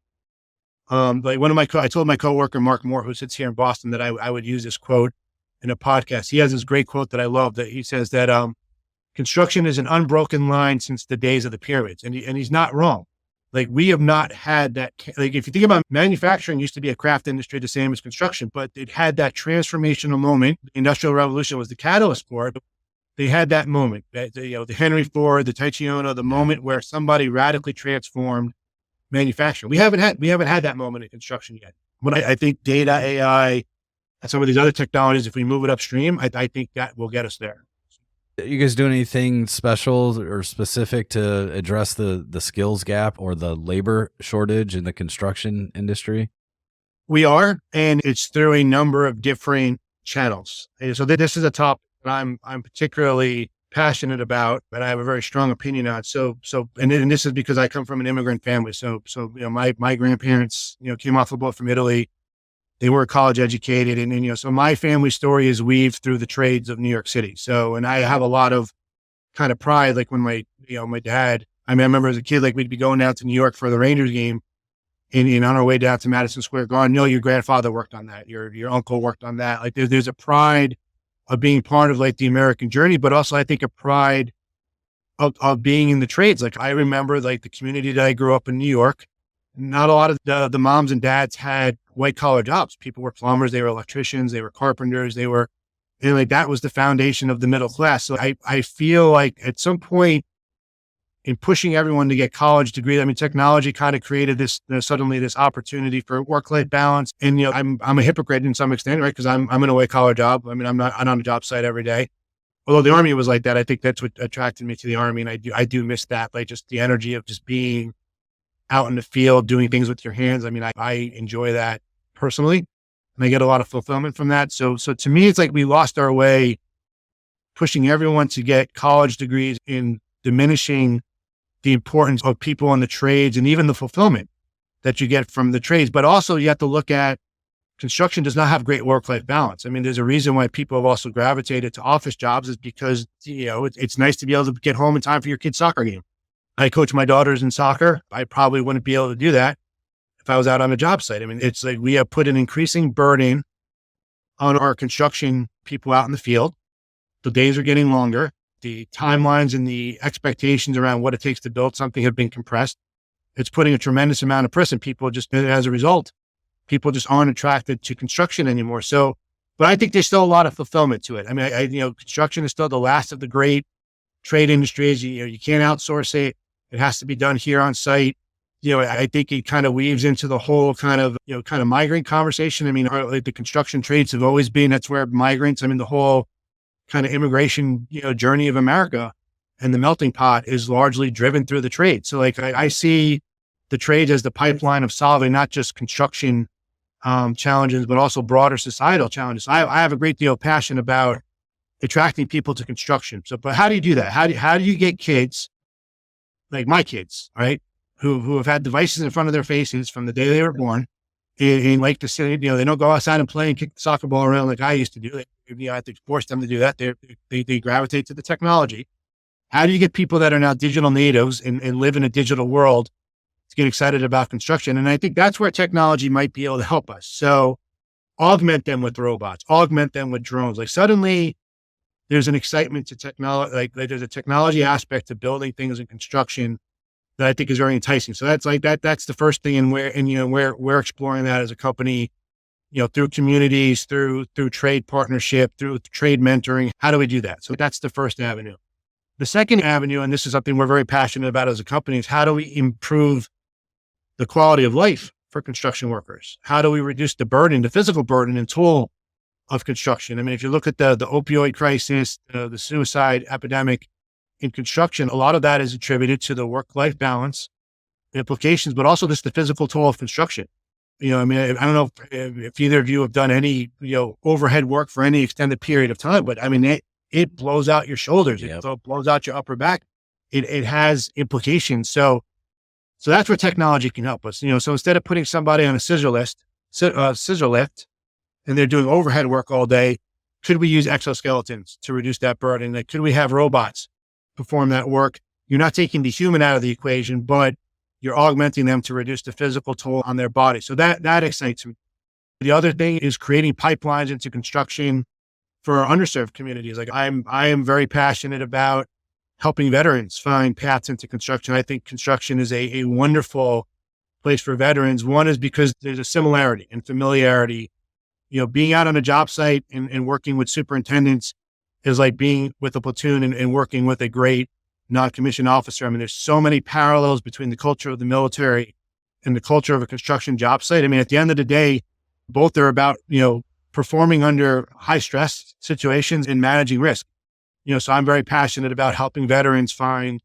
I told my coworker, Mark Moore, who sits here in Boston, that I would use this quote in a podcast. He has this great quote that I love, that he says that, construction is an unbroken line since the days of the pyramids. And he's not wrong. We have not had that. If you think about manufacturing, used to be a craft industry, the same as construction, but it had that transformational moment. The Industrial Revolution was the catalyst for it. They had that moment, the Henry Ford, the Taichi Ono, the moment where somebody radically transformed manufacturing. We haven't had that moment in construction yet. But I think data, AI, and some of these other technologies, if we move it upstream, I think that will get us there. You guys doing anything special or specific to address the skills gap or the labor shortage in the construction industry? We are, and it's through a number of different channels. And so this is a topic that I'm particularly passionate about, and I have a very strong opinion on. And this is because I come from an immigrant family. So my grandparents, came off a boat from Italy. They were college educated, and so my family story is weaved through the trades of New York City. So, and I have a lot of kind of pride, when my dad, I remember as a kid, we'd be going down to New York for the Rangers game, and on our way down to Madison Square Garden, your grandfather worked on that, your uncle worked on that. There's a pride of being part of the American journey, but also I think a pride of being in the trades. I remember the community that I grew up in New York, not a lot of the moms and dads had white collar jobs. People were plumbers, they were electricians, they were carpenters, they were, that was the foundation of the middle class. So I feel like at some point in pushing everyone to get college degrees, technology kind of created this, suddenly this opportunity for work-life balance. And, I'm a hypocrite in some extent, right? Because I'm in a white collar job. I'm on a job site every day. Although the Army was like that, I think that's what attracted me to the Army. And I do miss that, just the energy of just being out in the field, doing things with your hands. I enjoy that personally, and I get a lot of fulfillment from that. So to me, it's we lost our way pushing everyone to get college degrees, in diminishing the importance of people in the trades and even the fulfillment that you get from the trades. But also you have to look at construction does not have great work-life balance. There's a reason why people have also gravitated to office jobs, is because, it's nice to be able to get home in time for your kid's soccer game. I coach my daughters in soccer. I probably wouldn't be able to do that if I was out on a job site. It's we have put an increasing burden on our construction people out in the field. The days are getting longer. The timelines and the expectations around what it takes to build something have been compressed. it's putting a tremendous amount of pressure. People just, as a result, people just aren't attracted to construction anymore. So, but I think there's still a lot of fulfillment to it. I mean, construction is still the last of the great trade industries. You can't outsource it. It has to be done here on site. I think it kind of weaves into the whole kind of migrant conversation. I mean, like the construction trades have always been, that's where migrants, the whole kind of immigration, journey of America and the melting pot is largely driven through the trade. So like, I see the trades as the pipeline of solving not just construction challenges, but also broader societal challenges. I have a great deal of passion about attracting people to construction. So, but how do you do that? How do you get kids like my kids, right? Who have had devices in front of their faces from the day they were born and like to say, they don't go outside and play and kick the soccer ball around like I used to do. I have to force them to do that. They gravitate to the technology. How do you get people that are now digital natives and live in a digital world to get excited about construction? And I think that's where technology might be able to help us. So augment them with robots, augment them with drones. Like suddenly there's an excitement to technology, like there's a technology aspect to building things in construction that I think is very enticing. So that's the first thing. And we're exploring that as a company, through communities, through trade partnership, through trade mentoring. How do we do that? So that's the first avenue. The second avenue, and this is something we're very passionate about as a company, is how do we improve the quality of life for construction workers? How do we reduce the burden, the physical burden and toll of construction? If you look at the opioid crisis, the suicide epidemic in construction, a lot of that is attributed to the work-life balance implications, but also just the physical toll of construction. I don't know if either of you have done any, overhead work for any extended period of time, but it blows out your shoulders. Yep. It blows out your upper back. It has implications. So that's where technology can help us. So instead of putting somebody on a scissor lift, and they're doing overhead work all day, could we use exoskeletons to reduce that burden? Like, could we have robots perform that work? You're not taking the human out of the equation, but you're augmenting them to reduce the physical toll on their body. So that excites me. The other thing is creating pipelines into construction for our underserved communities. Like I am very passionate about helping veterans find paths into construction. I think construction is a wonderful place for veterans. One is because there's a similarity and familiarity. Being out on a job site and working with superintendents is like being with a platoon and working with a great non-commissioned officer. There's so many parallels between the culture of the military and the culture of a construction job site. At the end of the day, both are about, performing under high stress situations and managing risk. So I'm very passionate about helping veterans find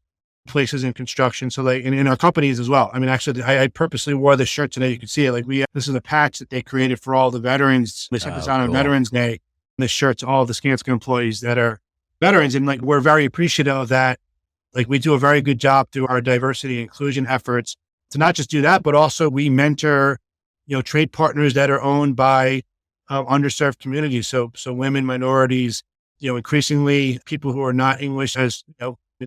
places in construction. So in our companies as well. Actually, I purposely wore this shirt today. You can see it. This is a patch that they created for all the veterans. They sent this out on Veterans Day. This shirt to all the Skanska employees that are veterans. And we're very appreciative of that. We do a very good job through our diversity and inclusion efforts to not just do that, but also we mentor, trade partners that are owned by underserved communities. So women, minorities, increasingly people who are not English as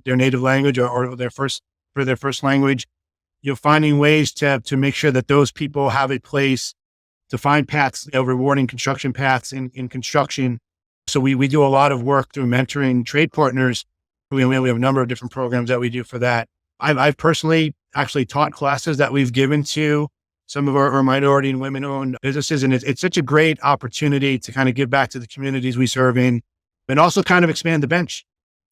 their native language or their first language, finding ways to make sure that those people have a place to find paths, rewarding construction paths in construction. So we do a lot of work through mentoring trade partners. We have a number of different programs that we do for that. I've personally actually taught classes that we've given to some of our minority and women-owned businesses. And it's such a great opportunity to kind of give back to the communities we serve in and also kind of expand the bench,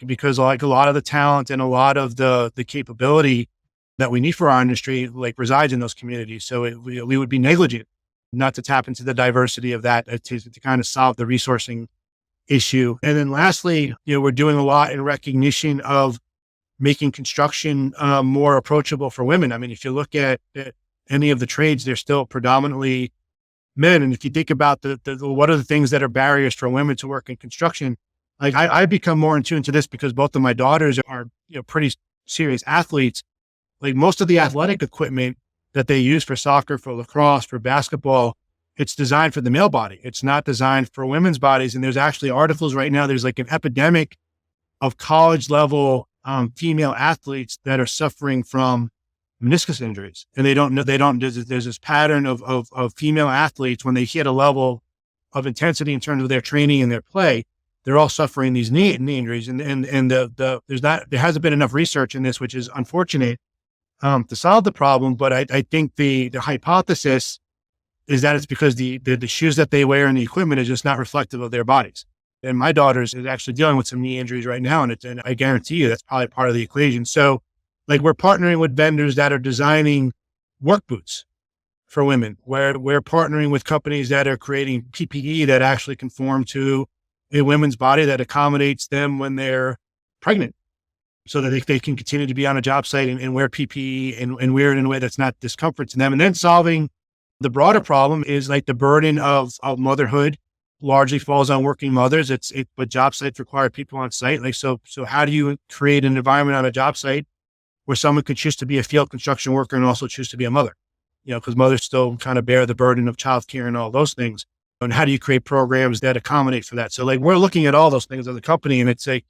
because a lot of the talent and a lot of the capability that we need for our industry resides in those communities. So we would be negligent not to tap into the diversity of that to kind of solve the resourcing issue. And then lastly, we're doing a lot in recognition of making construction more approachable for women. If you look at any of the trades, they're still predominantly men. And if you think about what are the things that are barriers for women to work in construction, I've become more in tune to this because both of my daughters are, pretty serious athletes. Most of the athletic equipment that they use for soccer, for lacrosse, for basketball, it's designed for the male body. It's not designed for women's bodies. And there's actually articles right now, there's an epidemic of college level female athletes that are suffering from meniscus injuries. And there's this pattern of female athletes when they hit a level of intensity in terms of their training and their play, they're all suffering these knee injuries. And there hasn't been enough research in this, which is unfortunate. to solve the problem. But I think the hypothesis is that it's because the shoes that they wear and the equipment is just not reflective of their bodies. And my daughter's is actually dealing with some knee injuries right now. And I guarantee you that's probably part of the equation. So like we're partnering with vendors that are designing work boots for women, where we're partnering with companies that are creating PPE that actually conform to a women's body that accommodates them when they're pregnant, so that they can continue to be on a job site and wear PPE and wear it in a way that's not discomfort to them. And then solving the broader problem is like the burden of motherhood largely falls on working mothers. But job sites require people on site. Like, so how do you create an environment on a job site where someone could choose to be a field construction worker and also choose to be a mother? Because mothers still kind of bear the burden of childcare and all those things. And how do you create programs that accommodate for that? So like we're looking at all those things as a company, and it's like,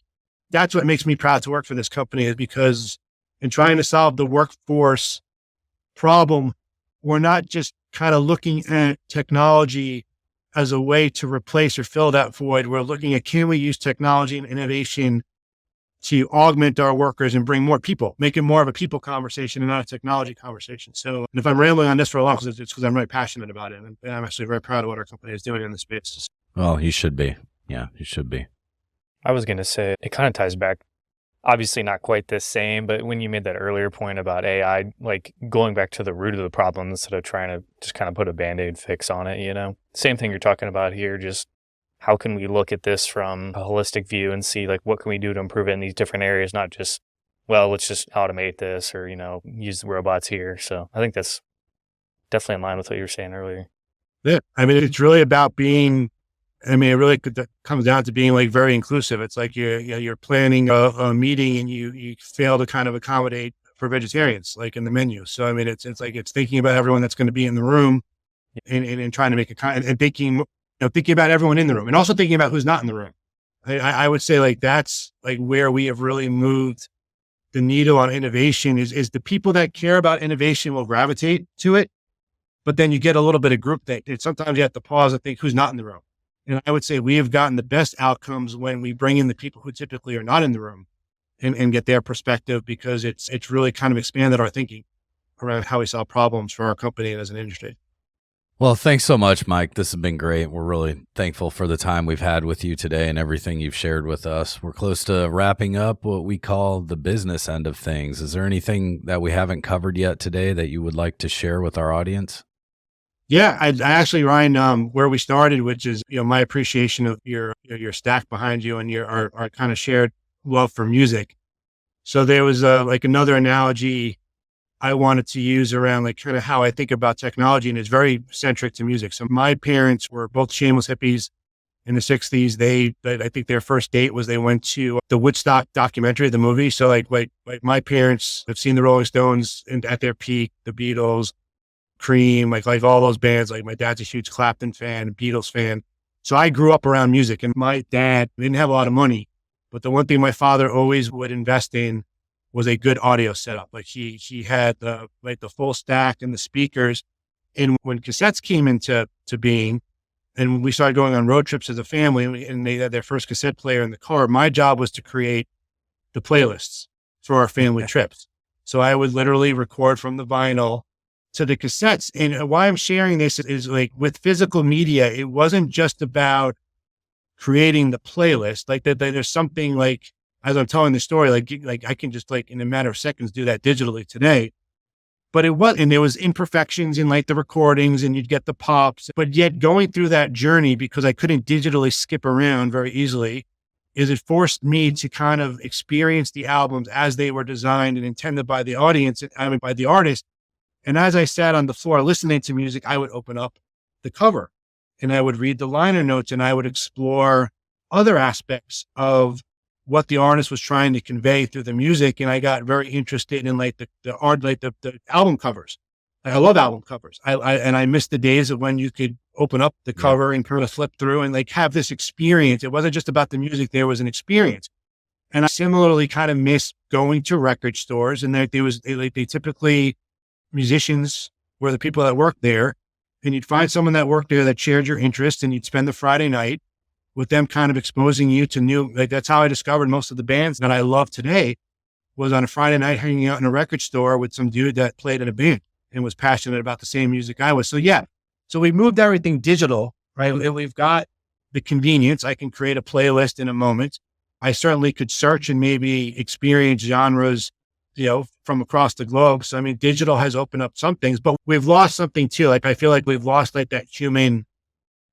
that's what makes me proud to work for this company, is because in trying to solve the workforce problem, we're not just kind of looking at technology as a way to replace or fill that void. We're looking at, can we use technology and innovation to augment our workers and bring more people, make it more of a people conversation and not a technology conversation. So, and if I'm rambling on this for a long, it's because I'm really passionate about it. And I'm actually very proud of what our company is doing in this space. Well, you should be. Yeah, you should be. I was going to say, it kind of ties back, obviously not quite the same, but when you made that earlier point about AI, like going back to the root of the problem instead of trying to just kind of put a Band-Aid fix on it, Same thing you're talking about here, just how can we look at this from a holistic view and see like what can we do to improve it in these different areas, not just, well, let's just automate this or, use the robots here. So I think that's definitely in line with what you were saying earlier. Yeah. I mean, it's really about being, it really comes down to being like very inclusive. It's like you're planning a meeting and you fail to kind of accommodate for vegetarians, like in the menu. So, I mean, it's like, it's thinking about everyone that's going to be in the room and trying to make and thinking about everyone in the room and also thinking about who's not in the room. I would say like, that's like where we have really moved the needle on innovation is the people that care about innovation will gravitate to it. But then you get a little bit of groupthink. And sometimes you have to pause and think who's not in the room. And I would say we have gotten the best outcomes when we bring in the people who typically are not in the room and get their perspective, because it's really kind of expanded our thinking around how we solve problems for our company and as an industry. Well, thanks so much, Mike. This has been great. We're really thankful for the time we've had with you today and everything you've shared with us. We're close to wrapping up what we call the business end of things. Is there anything that we haven't covered yet today that you would like to share with our audience? Yeah, I actually, Ryan, where we started, which is, my appreciation of your stack behind you and our kind of shared love for music. So there was like another analogy I wanted to use around like kind of how I think about technology, and it's very centric to music. So my parents were both shameless hippies in the 60s. I think their first date was they went to the Woodstock documentary, the movie. So like my parents have seen the Rolling Stones at their peak, the Beatles, Cream, like all those bands. Like my dad's a huge Clapton fan, Beatles fan. So I grew up around music, and my dad didn't have a lot of money, but the one thing my father always would invest in was a good audio setup. Like he had the full stack and the speakers. And when cassettes came into being, and we started going on road trips as a family, and they had their first cassette player in the car, my job was to create the playlists for our family trips. So I would literally record from the vinyl to the cassettes. And why I'm sharing this is like with physical media, it wasn't just about creating the playlist. Like that there's something like, as I'm telling the story, like I can just like in a matter of seconds do that digitally today. But there was imperfections in like the recordings, and you'd get the pops, but yet going through that journey, because I couldn't digitally skip around very easily, it forced me to kind of experience the albums as they were designed and intended by the audience, by the artist. And as I sat on the floor listening to music, I would open up the cover and I would read the liner notes, and I would explore other aspects of what the artist was trying to convey through the music. And I got very interested in like the art, like the album covers. I love album covers. I miss the days of when you could open up the cover and kind of flip through and like have this experience. It wasn't just about the music. There was an experience. And I similarly kind of miss going to record stores, and they typically, musicians were the people that worked there, and you'd find someone that worked there that shared your interest, and you'd spend the Friday night with them kind of exposing you to new, like that's how I discovered most of the bands that I love today. was on a Friday night hanging out in a record store with some dude that played in a band and was passionate about the same music I was. So yeah, so we moved everything digital, right? And we've got the convenience. I can create a playlist in a moment. I certainly could search and maybe experience genres, from across the globe. So, I mean, digital has opened up some things, but we've lost something too. Like, I feel like we've lost like that human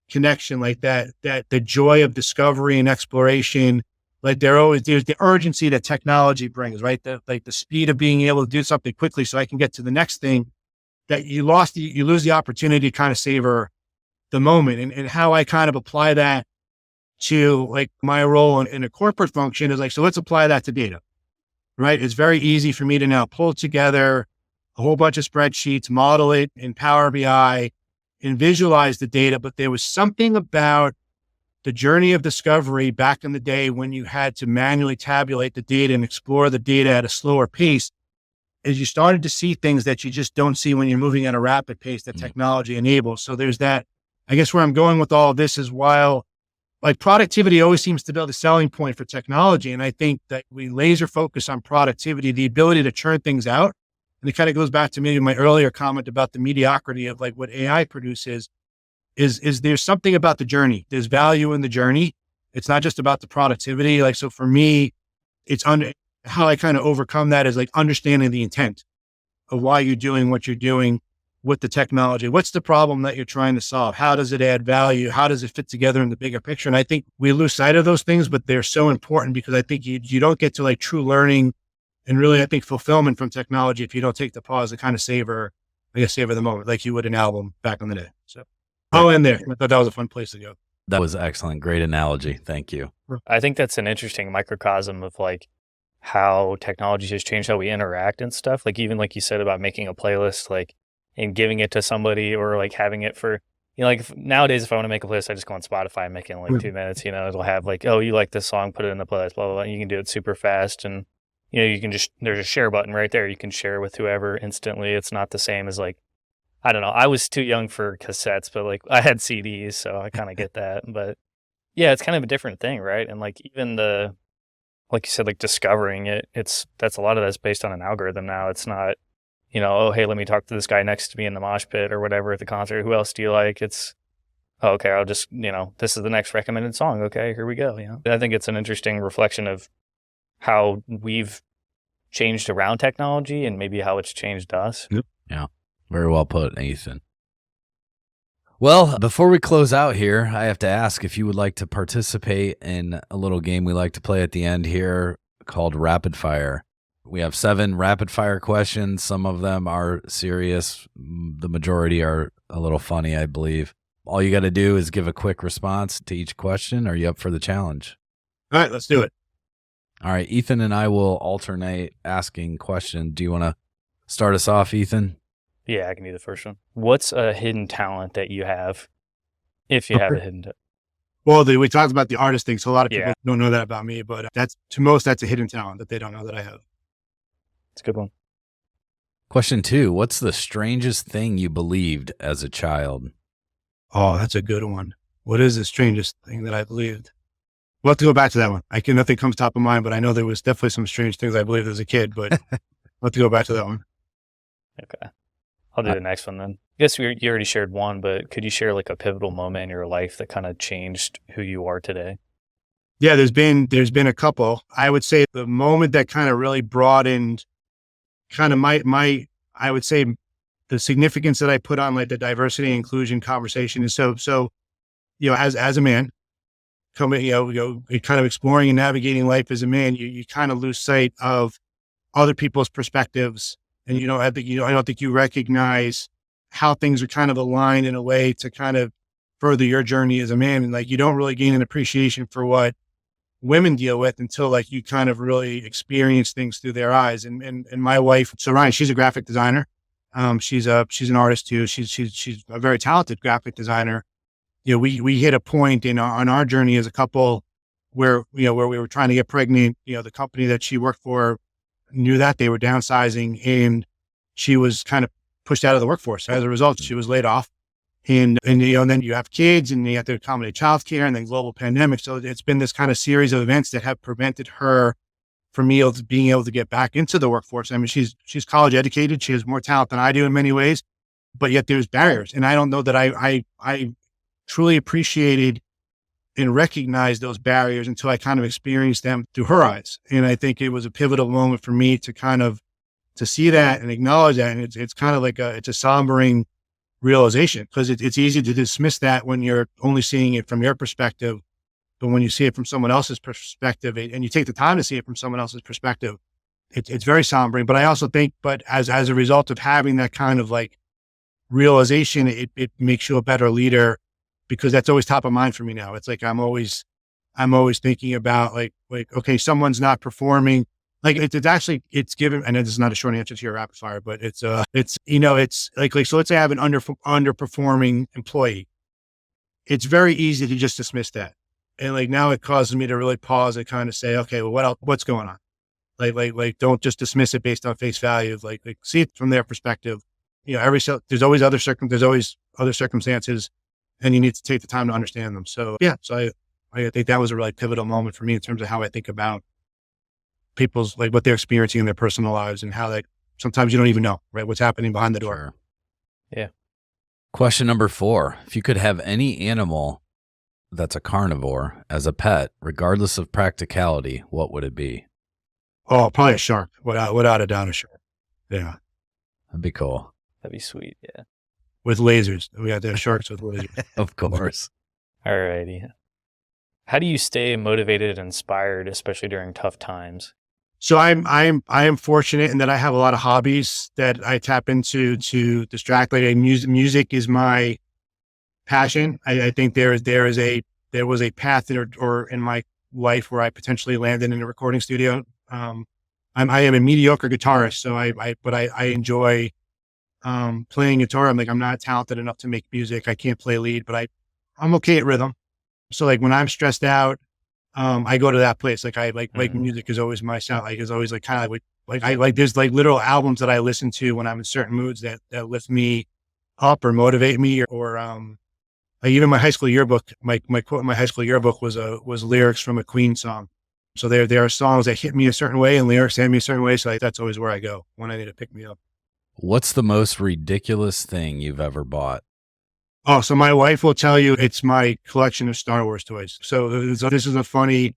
connection, like that the joy of discovery and exploration. Like there's the urgency that technology brings, right? The speed of being able to do something quickly so I can get to the next thing, that you lose the opportunity to kind of savor the moment. And how I kind of apply that to like my role in a corporate function is like, so let's apply that to data, right? It's very easy for me to now pull together a whole bunch of spreadsheets, model it in Power BI and visualize the data. But there was something about the journey of discovery back in the day when you had to manually tabulate the data and explore the data at a slower pace, as you started to see things that you just don't see when you're moving at a rapid pace that technology enables. So there's that. I guess where I'm going with all of this is, while like productivity always seems to be the selling point for technology, and I think that we laser focus on productivity, the ability to churn things out. And it kind of goes back to maybe my earlier comment about the mediocrity of like what AI produces, is there's something about the journey. There's value in the journey. It's not just about the productivity. Like, so for me, it's how I kind of overcome that is like understanding the intent of why you're doing what you're doing with the technology. What's the problem that you're trying to solve? How does it add value? How does it fit together in the bigger picture? And I think we lose sight of those things, but they're so important, because I think you don't get to like true learning and really, I think, fulfillment from technology if you don't take the pause to kind of savor the moment, like you would an album back in the day. So I'll end there. I thought that was a fun place to go. That was excellent. Great analogy. Thank you. I think that's an interesting microcosm of like how technology has changed how we interact and stuff. Like, even like you said about making a playlist, like, and giving it to somebody, or like having it for, like nowadays, if I want to make a playlist, I just go on Spotify and make it in like 2 minutes, it'll have like, oh, you like this song, put it in the playlist, blah, blah, blah. You can do it super fast. And, you can just, there's a share button right there. You can share with whoever instantly. It's not the same as like, I don't know. I was too young for cassettes, but like I had CDs, so I kind of get that. But yeah, it's kind of a different thing, right? And like even like you said, like discovering it, that's a lot of that's based on an algorithm now. It's not, oh, hey, let me talk to this guy next to me in the mosh pit or whatever at the concert. Who else do you like? It's, oh, okay, I'll just, this is the next recommended song. Okay, here we go. I think it's an interesting reflection of how we've changed around technology and maybe how it's changed us. Yep. Yeah. Very well put, Ethan. Well, before we close out here, I have to ask if you would like to participate in a little game we like to play at the end here called Rapid Fire. We have 7 rapid fire questions. Some of them are serious. The majority are a little funny, I believe. All you got to do is give a quick response to each question. Are you up for the challenge? All right, let's do it. All right, Ethan and I will alternate asking questions. Do you want to start us off, Ethan? Yeah, I can do the first one. What's a hidden talent that you have, if you have a hidden talent? Well, we talked about the artist thing, so a lot of people don't know that about me, but that's a hidden talent that they don't know that I have. It's a good one. Question 2, what's the strangest thing you believed as a child? Oh, that's a good one. What is the strangest thing that I believed? We'll have to go back to that one. Nothing comes top of mind, but I know there was definitely some strange things I believed as a kid, but we'll have to go back to that one. Okay. I'll do the next one then. I guess you already shared one, but could you share like a pivotal moment in your life that kind of changed who you are today? Yeah, there's been a couple. I would say the moment that kind of really broadened kind of my I would say the significance that I put on like the diversity and inclusion conversation is so as a man coming, kind of exploring and navigating life as a man, you kind of lose sight of other people's perspectives. And, I don't think you recognize how things are kind of aligned in a way to kind of further your journey as a man. And like, you don't really gain an appreciation for what women deal with until like you kind of really experience things through their eyes. And my wife, so Ryan, she's a graphic designer. She's an artist too. She's a very talented graphic designer. We hit a point on our journey as a couple where we were trying to get pregnant. The company that she worked for knew that they were downsizing, and she was kind of pushed out of the workforce. As a result, she was laid off. And then you have kids and you have to accommodate childcare and then global pandemic. So it's been this kind of series of events that have prevented her for me being able to get back into the workforce. I mean, she's college educated. She has more talent than I do in many ways, but yet there's barriers. And I don't know that I truly appreciated and recognized those barriers until I kind of experienced them through her eyes. And I think it was a pivotal moment for me to kind of, to see that and acknowledge that. And it's kind of like it's a sombering realization, because it's easy to dismiss that when you're only seeing it from your perspective. But when you see it from someone else's perspective, and you take the time to see it from someone else's perspective, it's very sombering. But I also think, as a result of having that kind of like realization, it makes you a better leader, because that's always top of mind for me now. It's like, I'm always thinking about like, okay, someone's not performing. Like it's given, and this is not a short answer to your rapid fire, but it's like, so let's say I have an underperforming employee. It's very easy to just dismiss that. And like, now it causes me to really pause and kind of say, okay, well, what's going on? Like, don't just dismiss it based on face value. Like see it from their perspective. There's always other circumstances, and you need to take the time to understand them. So yeah, so I think that was a really pivotal moment for me in terms of how I think about people's, like, what they're experiencing in their personal lives, and how sometimes you don't even know, right, what's happening behind the door. Sure. Yeah. Question number 4. If you could have any animal that's a carnivore as a pet, regardless of practicality, what would it be? Oh, probably a shark. Without a doubt, a shark. Yeah. That'd be cool. That'd be sweet. Yeah. With lasers. We got the sharks with lasers. Of course. All righty. How do you stay motivated and inspired, especially during tough times? So I am fortunate in that I have a lot of hobbies that I tap into to distract. Like music is my passion. I think there was a path or in my life where I potentially landed in a recording studio. I am a mediocre guitarist, so I enjoy playing guitar. I'm not talented enough to make music. I can't play lead, but I'm okay at rhythm. So like when I'm stressed out, I go to that place. Like music is always my sound. Like it's always like kind of like there's like literal albums that I listen to when I'm in certain moods that lift me up or motivate me, or like even my high school yearbook. My quote in my high school yearbook was lyrics from a Queen song. So there are songs that hit me a certain way and lyrics that hit me a certain way. So that's always where I go when I need to pick me up. What's the most ridiculous thing you've ever bought? Oh, so my wife will tell you it's my collection of Star Wars toys. So this is a funny,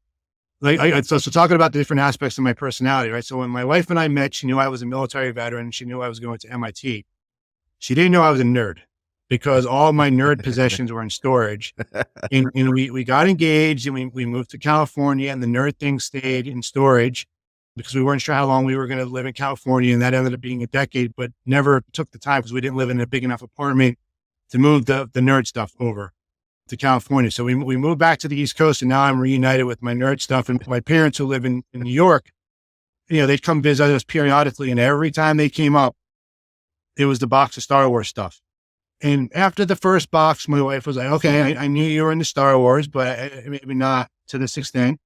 so talking about the different aspects of my personality, right? So when my wife and I met, she knew I was a military veteran. She knew I was going to MIT. She didn't know I was a nerd, because all my nerd possessions were in storage. And we got engaged, and we moved to California, and the nerd thing stayed in storage because we weren't sure how long we were going to live in California. And that ended up being a decade, but never took the time because we didn't live in a big enough apartment to move the nerd stuff over to California. So we moved back to the East Coast, and now I'm reunited with my nerd stuff. And my parents, who live in New York, they'd come visit us periodically. And every time they came up, it was the box of Star Wars stuff. And after the first box, my wife was like, okay, I knew you were into Star Wars, but maybe not to this extent.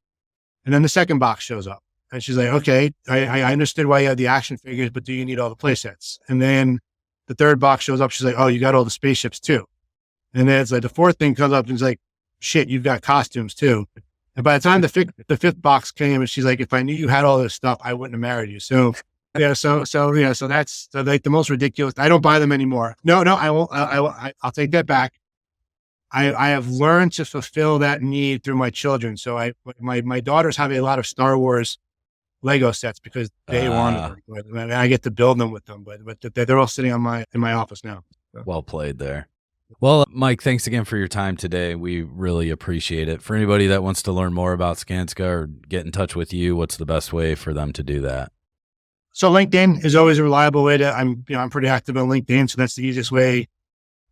And then the second box shows up, and she's like, okay, I understood why you had the action figures, but do you need all the play sets? And then the third box shows up. She's like, oh, you got all the spaceships too. And then it's like the fourth thing comes up, and it's like, shit, you've got costumes too. And by the time the fifth box came, and she's like, if I knew you had all this stuff, I wouldn't have married you. So yeah, so that's like the most ridiculous. I don't buy them anymore. No, I won't. I'll take that back. I have learned to fulfill that need through my children. So my daughters have a lot of Star Wars Lego sets because they wanted them. And I get to build them with them, but they're all sitting in my office now. So. Well played there. Well, Mike, thanks again for your time today. We really appreciate it. For anybody that wants to learn more about Skanska or get in touch with you, what's the best way for them to do that? So LinkedIn is always a reliable way to, I'm pretty active on LinkedIn. So that's the easiest way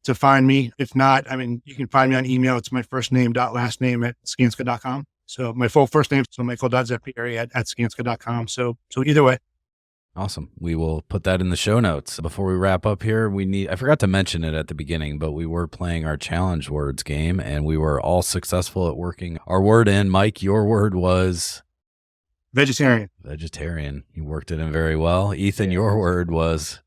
to find me. If not, you can find me on email. It's my first name last name at Skanska.com. So my full first name, so Michael.Zeppieri at Skanska.com. So either way. Awesome. We will put that in the show notes. Before we wrap up here, I forgot to mention it at the beginning, but we were playing our challenge words game and we were all successful at working our word in. Mike, your word was? Vegetarian. Vegetarian. You worked it in very well. Ethan, your word was?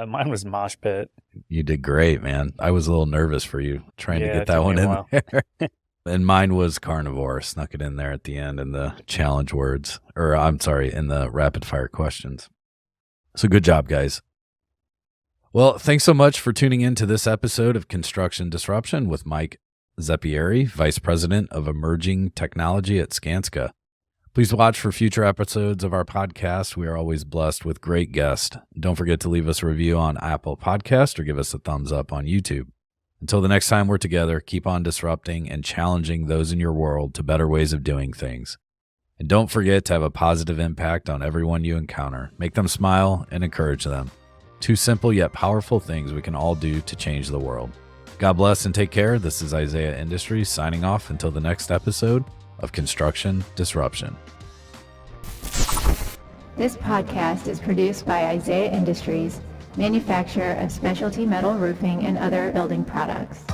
Mine was mosh pit. You did great, man. I was a little nervous for you trying to get that one in there. And mine was carnivore. Snuck it in there at the end in the challenge words, or I'm sorry, in the rapid fire questions. So good job, guys. Well, thanks so much for tuning in to this episode of Construction Disruption with Mike Zeppieri, Vice President of Emerging Technology at Skanska. Please watch for future episodes of our podcast. We are always blessed with great guests. Don't forget to leave us a review on Apple Podcast or give us a thumbs up on YouTube. Until the next time we're together, keep on disrupting and challenging those in your world to better ways of doing things. And don't forget to have a positive impact on everyone you encounter. Make them smile and encourage them. 2 simple yet powerful things we can all do to change the world. God bless and take care. This is Isaiah Industries signing off until the next episode of Construction Disruption. This podcast is produced by Isaiah Industries, manufacturer of specialty metal roofing and other building products.